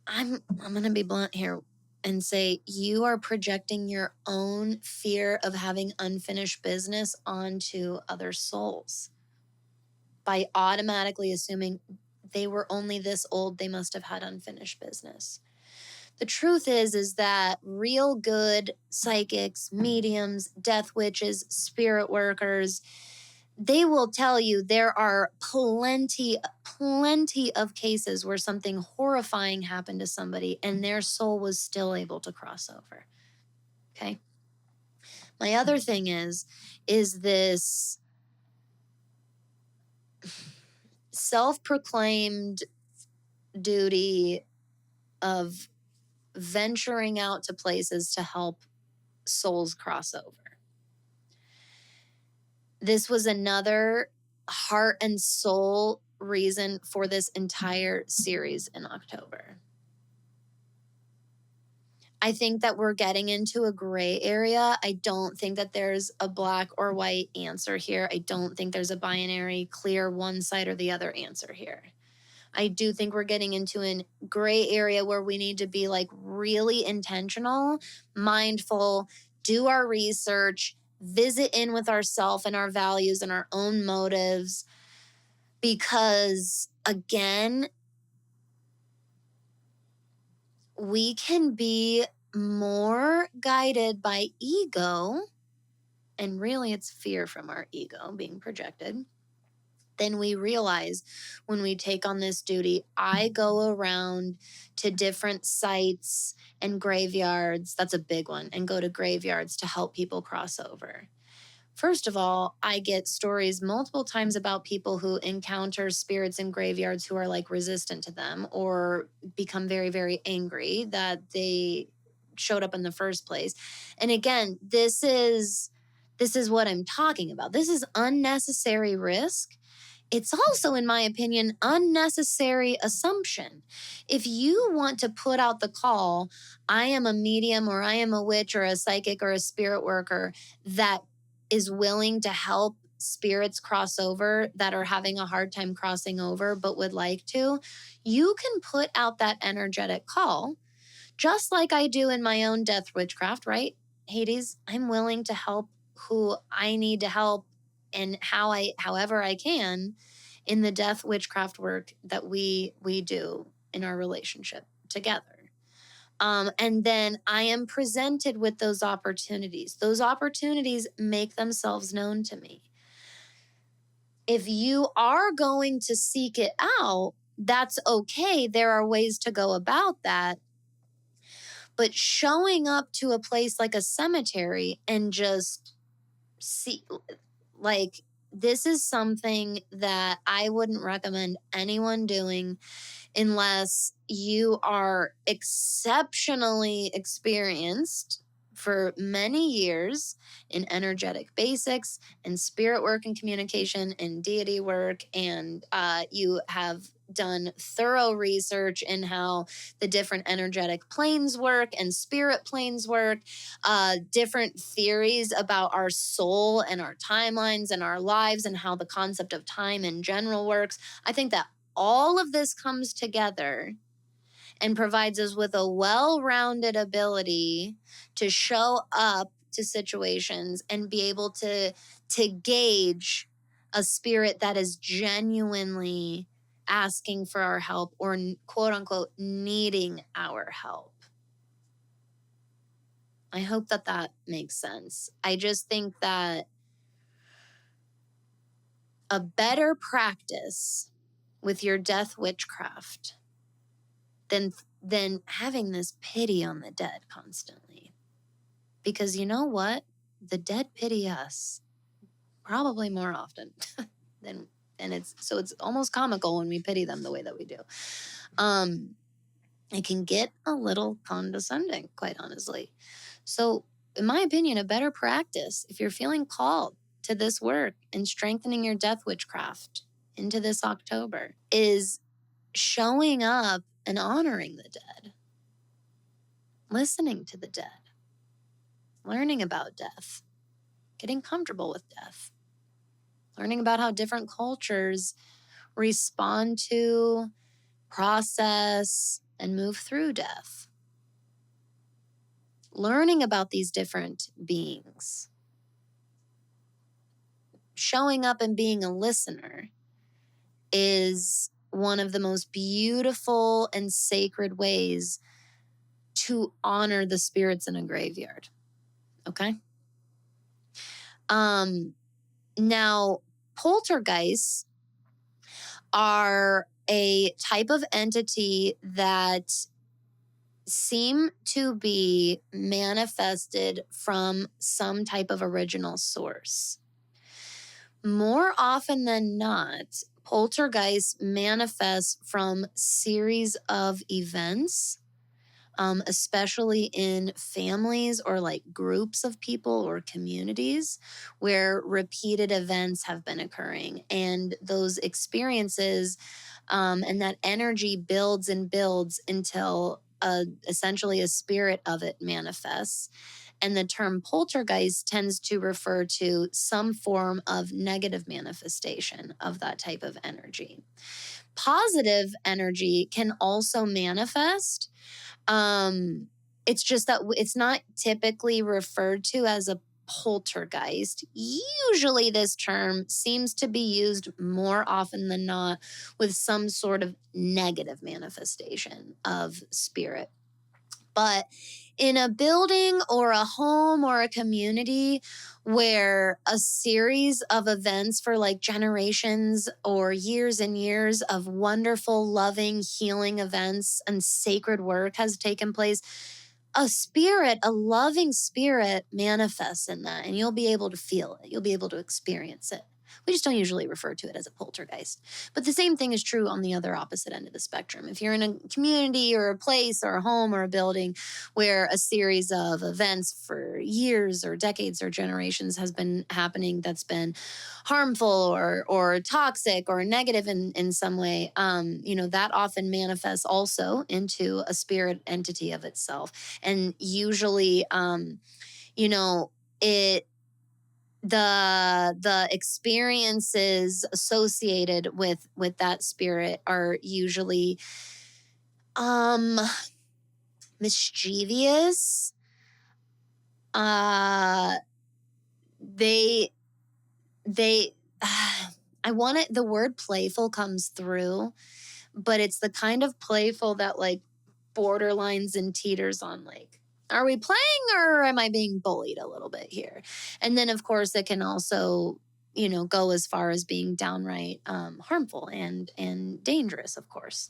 I'm going to be blunt here and say you are projecting your own fear of having unfinished business onto other souls by automatically assuming they were only this old, they must have had unfinished business. The truth is that real good psychics, mediums, death witches, spirit workers, they will tell you there are plenty of cases where something horrifying happened to somebody and their soul was still able to cross over. Okay? My other thing is this self-proclaimed duty of venturing out to places to help souls cross over. This was another heart and soul reason for this entire series in October. I think that we're getting into a gray area. I don't think that there's a black or white answer here. I don't think there's a binary, clear one side or the other answer here. I do think we're getting into a gray area where we need to be like really intentional, mindful, do our research, visit in with ourselves and our values and our own motives. Because again, we can be more guided by ego, and really it's fear from our ego being projected, than we realize when we take on this duty. I go around to different sites and graveyards, that's a big one, and go to graveyards to help people cross over. First of all, I get stories multiple times about people who encounter spirits in graveyards who are like resistant to them or become very, very angry that they showed up in the first place. And again, this is what I'm talking about. This is unnecessary risk. It's also, in my opinion, unnecessary assumption. If you want to put out the call, I am a medium or I am a witch or a psychic or a spirit worker that is willing to help spirits cross over that are having a hard time crossing over but would like to, you can put out that energetic call, just like I do in my own death witchcraft, right? Hades, I'm willing to help who I need to help and however I can in the death witchcraft work that we do in our relationship together. And then I am presented with those opportunities. Those opportunities make themselves known to me. If you are going to seek it out, that's okay. There are ways to go about that. But showing up to a place like a cemetery and just see, like, this is something that I wouldn't recommend anyone doing unless you are exceptionally experienced for many years in energetic basics and spirit work and communication and deity work, and you have done thorough research in how the different energetic planes work and spirit planes work, different theories about our soul and our timelines and our lives and how the concept of time in general works. I think that all of this comes together and provides us with a well-rounded ability to show up to situations and be able to gauge a spirit that is genuinely asking for our help or quote unquote needing our help. I hope that that makes sense. I just think that a better practice with your death witchcraft than having this pity on the dead constantly. Because you know what? The dead pity us probably more often than, and it's almost comical when we pity them the way that we do. It can get a little condescending, quite honestly. So, in my opinion, a better practice, if you're feeling called to this work and strengthening your death witchcraft into this October, is showing up and honoring the dead, listening to the dead, learning about death, getting comfortable with death, learning about how different cultures respond to, process, and move through death. Learning about these different beings, showing up and being a listener is one of the most beautiful and sacred ways to honor the spirits in a graveyard. Okay? Now, poltergeists are a type of entity that seem to be manifested from some type of original source. More often than not, poltergeists manifest from series of events especially in families or like groups of people or communities where repeated events have been occurring. And those experiences and that energy builds and builds until essentially a spirit of it manifests. And the term poltergeist tends to refer to some form of negative manifestation of that type of energy. Positive energy can also manifest. It's just that it's not typically referred to as a poltergeist. Usually, this term seems to be used more often than not with some sort of negative manifestation of spirit. But in a building or a home or a community where a series of events for like generations or years and years of wonderful, loving, healing events and sacred work has taken place, a spirit, a loving spirit manifests in that, and you'll be able to feel it. You'll be able to experience it. We just don't usually refer to it as a poltergeist. But the same thing is true on the other opposite end of the spectrum. If you're in a community or a place or a home or a building where a series of events for years or decades or generations has been happening that's been harmful or toxic or negative in some way, that often manifests also into a spirit entity of itself. And usually, it the experiences associated with that spirit are usually mischievous. They I want it, the word playful comes through, but it's the kind of playful that like borderlines and teeters on like, are we playing or am I being bullied a little bit here? And then of course it can also, go as far as being downright harmful and dangerous, of course.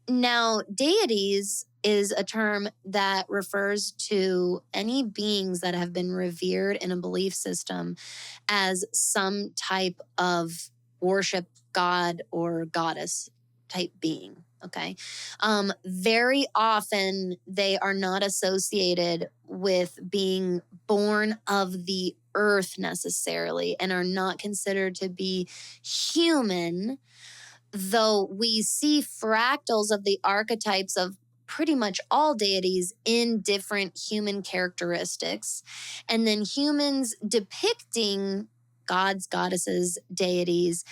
Now, deities is a term that refers to any beings that have been revered in a belief system as some type of worship god or goddess type being. Okay. Very often they are not associated with being born of the earth necessarily and are not considered to be human, though we see fractals of the archetypes of pretty much all deities in different human characteristics. And then humans depicting gods, goddesses, deities,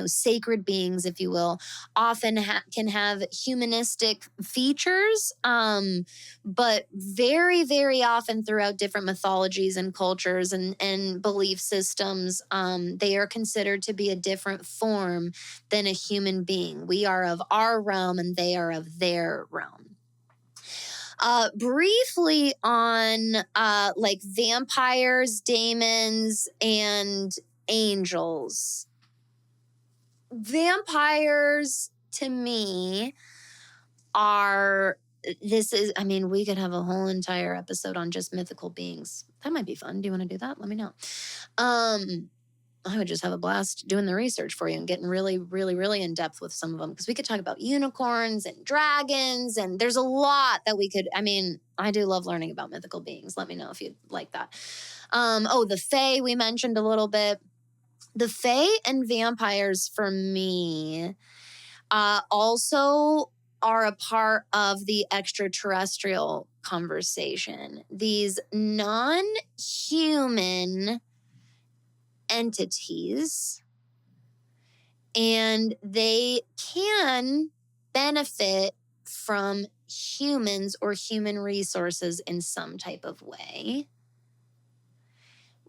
sacred beings, if you will, often can have humanistic features, but very, very often throughout different mythologies and cultures and belief systems, they are considered to be a different form than a human being. We are of our realm and they are of their realm. Briefly on like vampires, demons, and angels. Vampires to me we could have a whole entire episode on just mythical beings. That might be fun. Do you want to do that? Let me know. I would just have a blast doing the research for you and getting really, really, really in depth with some of them, because we could talk about unicorns and dragons, and there's a lot that we could. I do love learning about mythical beings. Let me know if you'd like that. The Fae we mentioned a little bit. The Fae and vampires for me also are a part of the extraterrestrial conversation. These non-human entities, and they can benefit from humans or human resources in some type of way.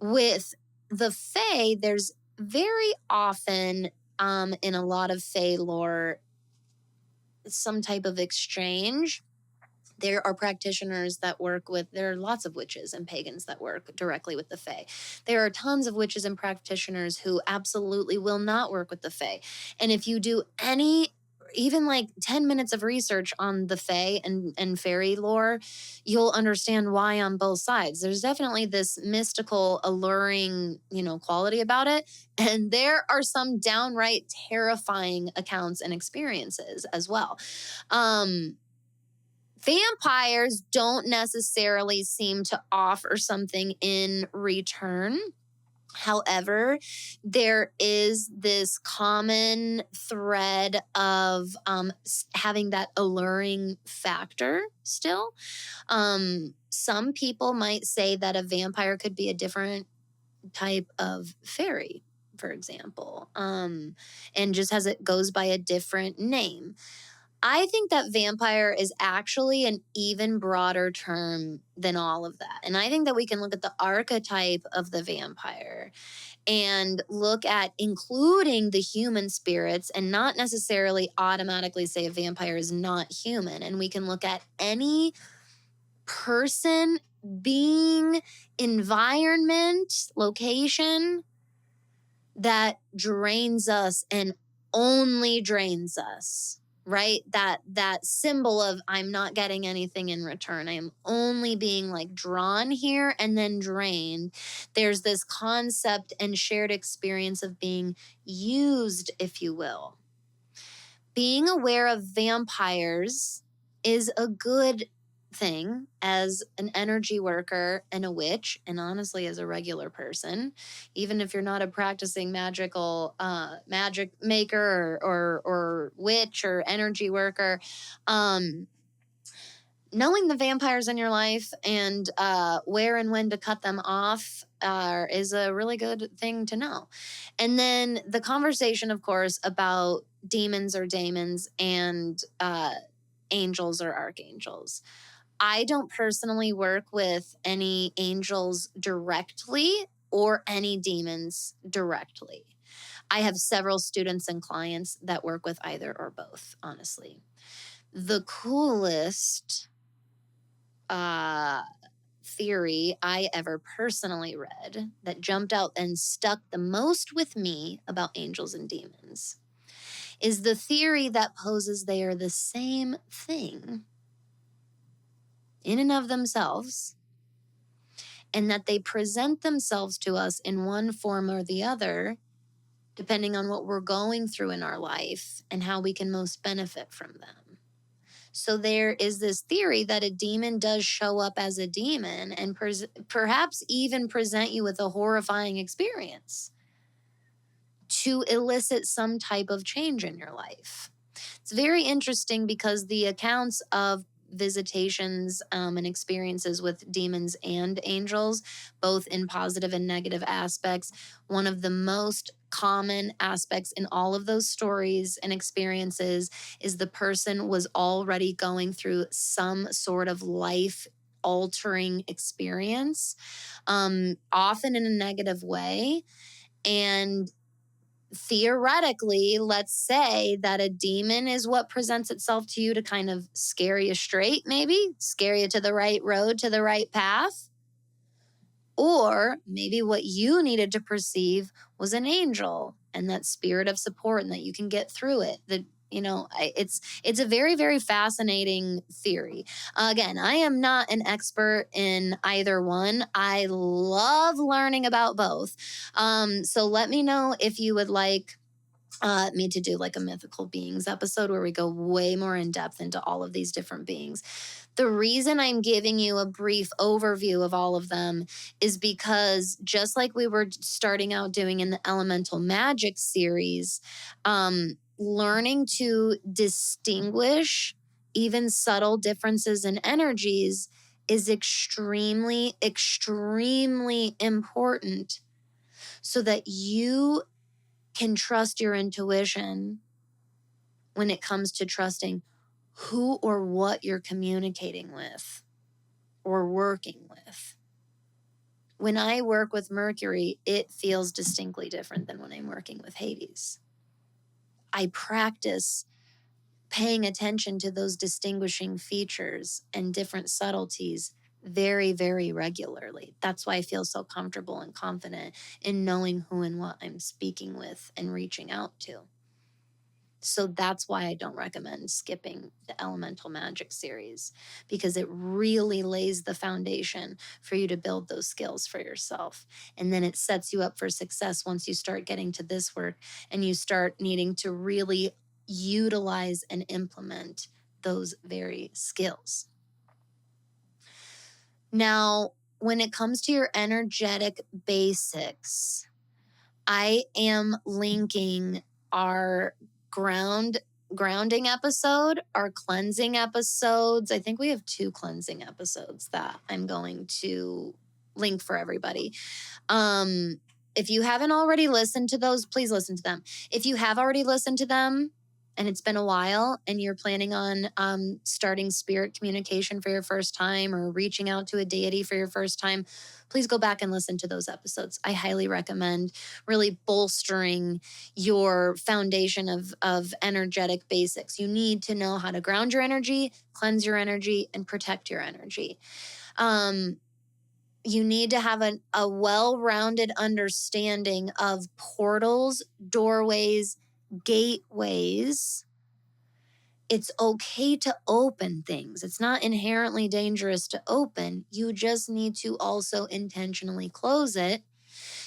With the Fae, there's very often in a lot of Fae lore some type of exchange. There are practitioners that there are lots of witches and pagans that work directly with the Fae. There are tons of witches and practitioners who absolutely will not work with the Fae. And if you do any even like 10 minutes of research on the fae and fairy lore, you'll understand why on both sides. There's definitely this mystical, alluring, quality about it. And there are some downright terrifying accounts and experiences as well. Vampires don't necessarily seem to offer something in return. However, there is this common thread of having that alluring factor still. Some people might say that a vampire could be a different type of fairy, for example, and just as it goes by a different name. I think that vampire is actually an even broader term than all of that. And I think that we can look at the archetype of the vampire and look at including the human spirits and not necessarily automatically say a vampire is not human. And we can look at any person, being, environment, location that drains us and only drains us. Right? That symbol of I'm not getting anything in return. I am only being like drawn here and then drained. There's this concept and shared experience of being used, if you will. Being aware of vampires is a good thing as an energy worker and a witch, and honestly as a regular person, even if you're not a practicing magic maker or witch or energy worker. Knowing the vampires in your life and where and when to cut them off is a really good thing to know. And then the conversation, of course, about demons or daemons and angels or archangels. I don't personally work with any angels directly or any demons directly. I have several students and clients that work with either or both, honestly. The coolest theory I ever personally read that jumped out and stuck the most with me about angels and demons is the theory that poses they are the same thing in and of themselves, and that they present themselves to us in one form or the other, depending on what we're going through in our life and how we can most benefit from them. So there is this theory that a demon does show up as a demon and perhaps even present you with a horrifying experience to elicit some type of change in your life. It's very interesting because the accounts of visitations and experiences with demons and angels, both in positive and negative aspects, one of the most common aspects in all of those stories and experiences is the person was already going through some sort of life altering experience, often in a negative way. And theoretically, let's say that a demon is what presents itself to you to kind of scare you straight, maybe scare you to the right road, to the right path. Or maybe what you needed to perceive was an angel and that spirit of support and that you can get through it. That, it's a very, very fascinating theory. Again, I am not an expert in either one. I love learning about both. So let me know if you would like me to do like a mythical beings episode where we go way more in depth into all of these different beings. The reason I'm giving you a brief overview of all of them is because just like we were starting out doing in the elemental magic series, learning to distinguish even subtle differences in energies is extremely, extremely important so that you can trust your intuition when it comes to trusting who or what you're communicating with or working with. When I work with Mercury, it feels distinctly different than when I'm working with Hades. I practice paying attention to those distinguishing features and different subtleties very, very regularly. That's why I feel so comfortable and confident in knowing who and what I'm speaking with and reaching out to. So that's why I don't recommend skipping the Elemental Magic series, because it really lays the foundation for you to build those skills for yourself. And then it sets you up for success once you start getting to this work and you start needing to really utilize and implement those very skills. Now, when it comes to your energetic basics, I am linking our grounding episode, our cleansing episodes. I think we have 2 cleansing episodes that I'm going to link for everybody. If you haven't already listened to those, please listen to them. If you have already listened to them and it's been a while and you're planning on starting spirit communication for your first time or reaching out to a deity for your first time, please go back and listen to those episodes. I highly recommend really bolstering your foundation of energetic basics. You need to know how to ground your energy, cleanse your energy, and protect your energy. You need to have a well-rounded understanding of portals, doorways, gateways. It's okay to open things. It's not inherently dangerous to open. You just need to also intentionally close it.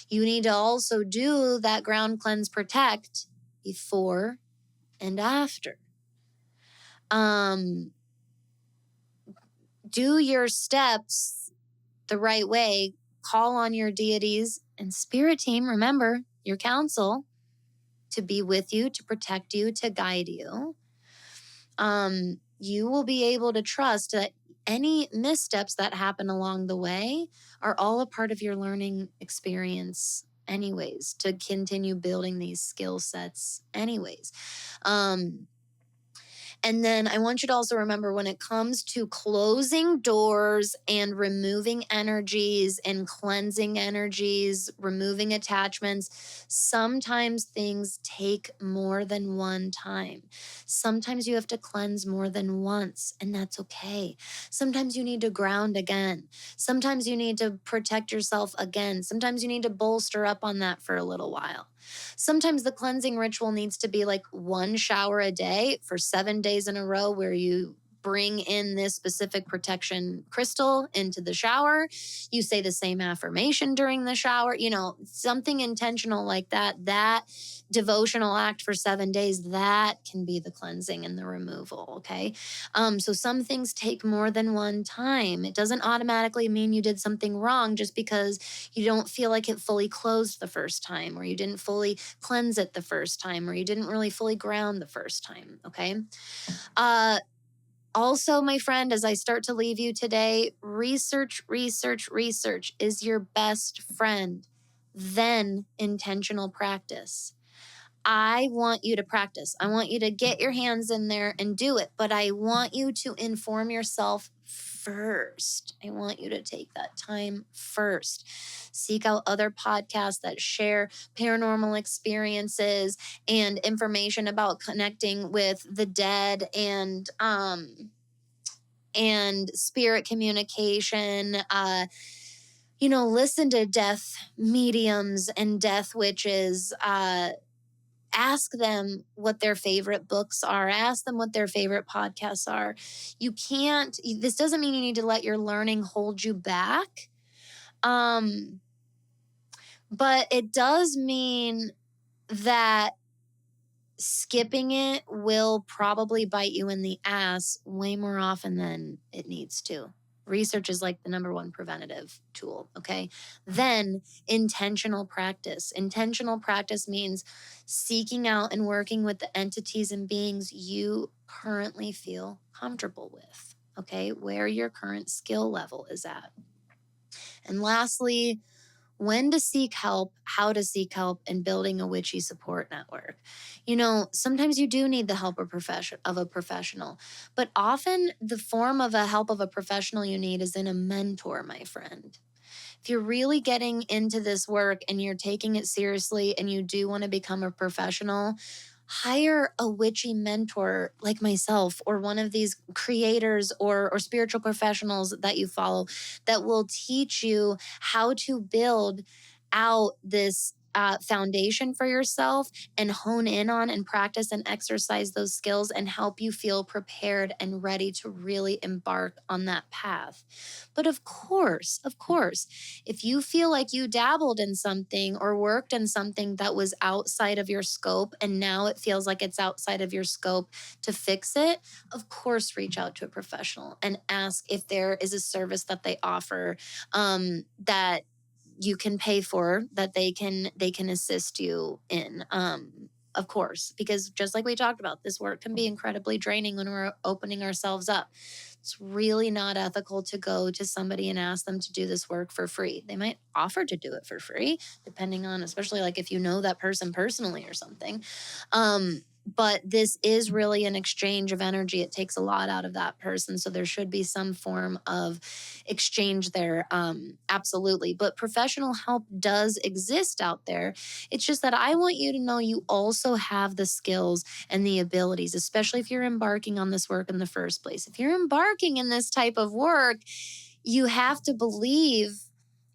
You need to also do that ground cleanse protect before and after. Do your steps the right way. Call on your deities and spirit team, remember, your counsel, to be with you, to protect you, to guide you. You will be able to trust that any missteps that happen along the way are all a part of your learning experience anyways, to continue building these skill sets anyways. And then I want you to also remember, when it comes to closing doors and removing energies and cleansing energies, removing attachments, sometimes things take more than one time. Sometimes you have to cleanse more than once, and that's okay. Sometimes you need to ground again. Sometimes you need to protect yourself again. Sometimes you need to bolster up on that for a little while. Sometimes the cleansing ritual needs to be like 1 shower a day for 7 days in a row, where you bring in this specific protection crystal into the shower. You say the same affirmation during the shower, something intentional like that. That devotional act for 7 days, that can be the cleansing and the removal. Okay. So some things take more than one time. It doesn't automatically mean you did something wrong just because you don't feel like it fully closed the first time, or you didn't fully cleanse it the first time, or you didn't really fully ground the first time. Okay. Also, my friend, as I start to leave you today, research is your best friend. Then intentional practice. I want you to practice. I want you to get your hands in there and do it, but I want you to inform yourself first. I want you to take that time first. Seek out other podcasts that share paranormal experiences and information about connecting with the dead and spirit communication. Listen to death mediums and death witches. Ask them what their favorite books are. Ask them what their favorite podcasts are. This doesn't mean you need to let your learning hold you back. But it does mean that skipping it will probably bite you in the ass way more often than it needs to. Research is like the number one preventative tool, okay? Then intentional practice. Intentional practice means seeking out and working with the entities and beings you currently feel comfortable with, okay? Where your current skill level is at. And lastly, when to seek help, how to seek help, and building a witchy support network. Sometimes you do need the help of a professional, but often the form of a help of a professional you need is in a mentor, my friend. If you're really getting into this work and you're taking it seriously and you do want to become a professional, hire a witchy mentor like myself, or one of these creators or spiritual professionals that you follow that will teach you how to build out this foundation for yourself and hone in on and practice and exercise those skills and help you feel prepared and ready to really embark on that path. But of course, if you feel like you dabbled in something or worked in something that was outside of your scope and now it feels like it's outside of your scope to fix it, of course, reach out to a professional and ask if there is a service that they offer that you can pay for, that they can assist you in. Of course, because just like we talked about, this work can be incredibly draining when we're opening ourselves up. It's really not ethical to go to somebody and ask them to do this work for free. They might offer to do it for free, depending on, especially like if you know that person personally or something. But this is really an exchange of energy. It takes a lot out of that person. So there should be some form of exchange there. Absolutely. But professional help does exist out there. It's just that I want you to know you also have the skills and the abilities, especially if you're embarking on this work in the first place. If you're embarking in this type of work, you have to believe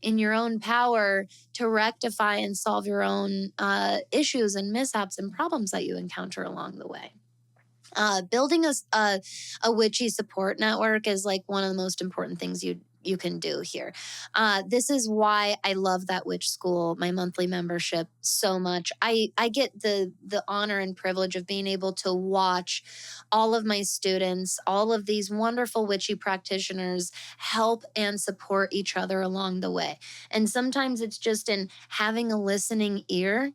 in your own power to rectify and solve your own issues and mishaps and problems that you encounter along the way. Building a witchy support network is like one of the most important things you can do here. This is why I love that witch school, my monthly membership, so much. I get the honor and privilege of being able to watch all of my students, all of these wonderful witchy practitioners help and support each other along the way. And sometimes it's just in having a listening ear,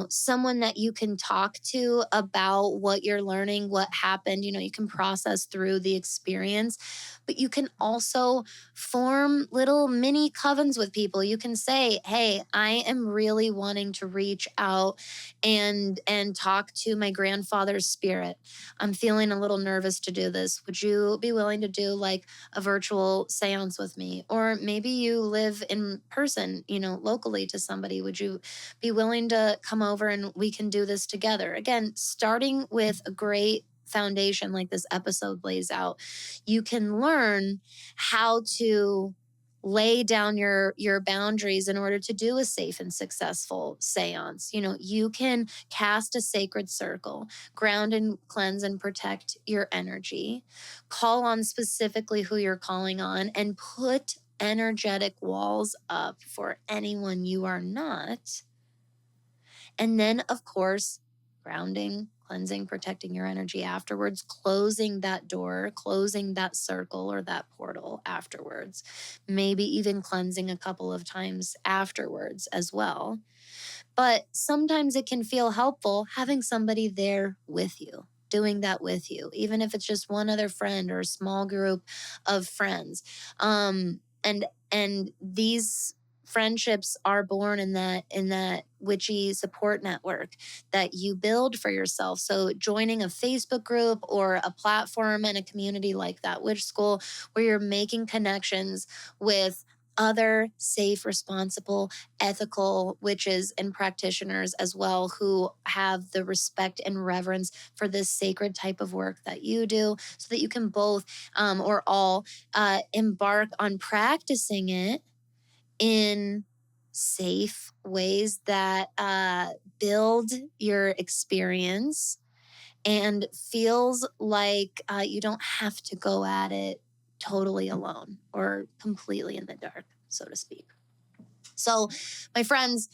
someone that you can talk to about what you're learning, what happened. You can process through the experience, but you can also form little mini covens with people. You can say, hey, I am really wanting to reach out and talk to my grandfather's spirit. I'm feeling a little nervous to do this. Would you be willing to do like a virtual séance with me? Or maybe you live in person, locally to somebody. Would you be willing to come over and we can do this together? Again, starting with a great foundation like this episode lays out, you can learn how to lay down your boundaries in order to do a safe and successful seance. You can cast a sacred circle, ground and cleanse and protect your energy, call on specifically who you're calling on, and put energetic walls up for anyone you are not. And then, of course, grounding, cleansing, protecting your energy afterwards, closing that door, closing that circle or that portal afterwards, maybe even cleansing a couple of times afterwards as well. But sometimes it can feel helpful having somebody there with you, doing that with you, even if it's just one other friend or a small group of friends. And these friendships are born in that witchy support network that you build for yourself. So joining a Facebook group or a platform and a community like that witch school, where you're making connections with other safe, responsible, ethical witches and practitioners as well, who have the respect and reverence for this sacred type of work that you do, so that you can both or all embark on practicing it in safe ways that build your experience and feels like you don't have to go at it totally alone or completely in the dark, so to speak. So, my friends,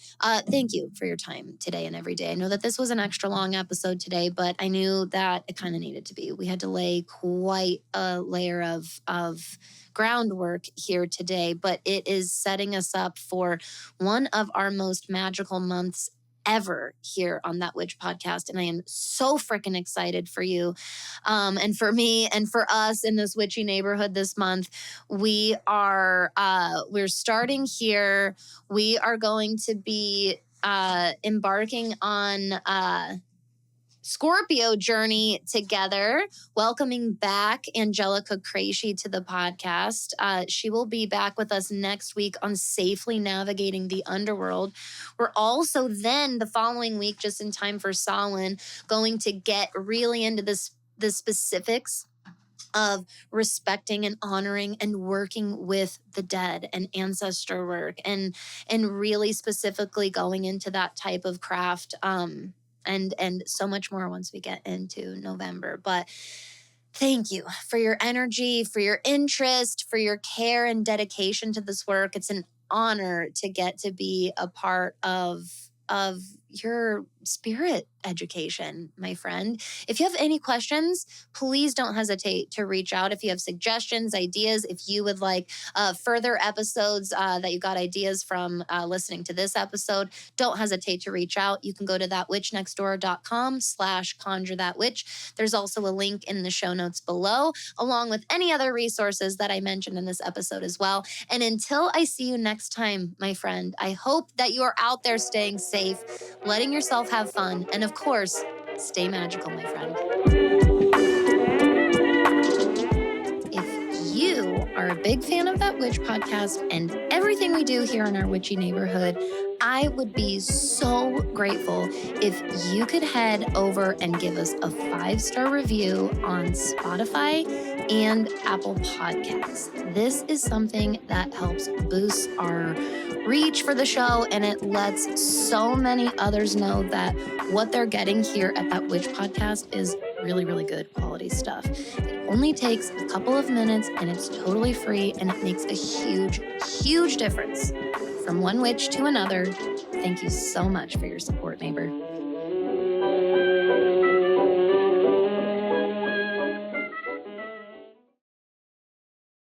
thank you for your time today and every day. I know that this was an extra long episode today, but I knew that it kind of needed to be. We had to lay quite a layer of groundwork here today, but it is setting us up for one of our most magical months ever here on That Witch podcast. And I am so freaking excited for you and for me and for us in this witchy neighborhood this month. We're starting here. We are going to be embarking on Scorpio journey together, welcoming back Angelica Crazy to the podcast. She will be back with us next week on safely navigating the underworld. We're also then the following week, just in time for Samhain, going to get really into the specifics of respecting and honoring and working with the dead and ancestor work and really specifically going into that type of craft, and so much more once we get into November. But thank you for your energy, for your interest, for your care and dedication to this work. It's an honor to get to be a part of your spirit education, my friend. If you have any questions, please don't hesitate to reach out. If you have suggestions, ideas, if you would like further episodes that you got ideas from listening to this episode, don't hesitate to reach out. You can go to thatwitchnextdoor.com/conjurethatwitch. There's also a link in the show notes below, along with any other resources that I mentioned in this episode as well. And until I see you next time, my friend, I hope that you are out there staying safe, letting yourself have fun, and of course, stay magical, my friend. If you are a big fan of That Witch podcast and everything we do here in our witchy neighborhood, I would be so grateful if you could head over and give us a 5-star review on Spotify and Apple Podcasts. This is something that helps boost our reach for the show, and it lets so many others know that what they're getting here at That Witch podcast is really, really good quality stuff. It only takes a couple of minutes and it's totally free, and it makes a huge, huge difference from one witch to another. Thank you so much for your support, neighbor.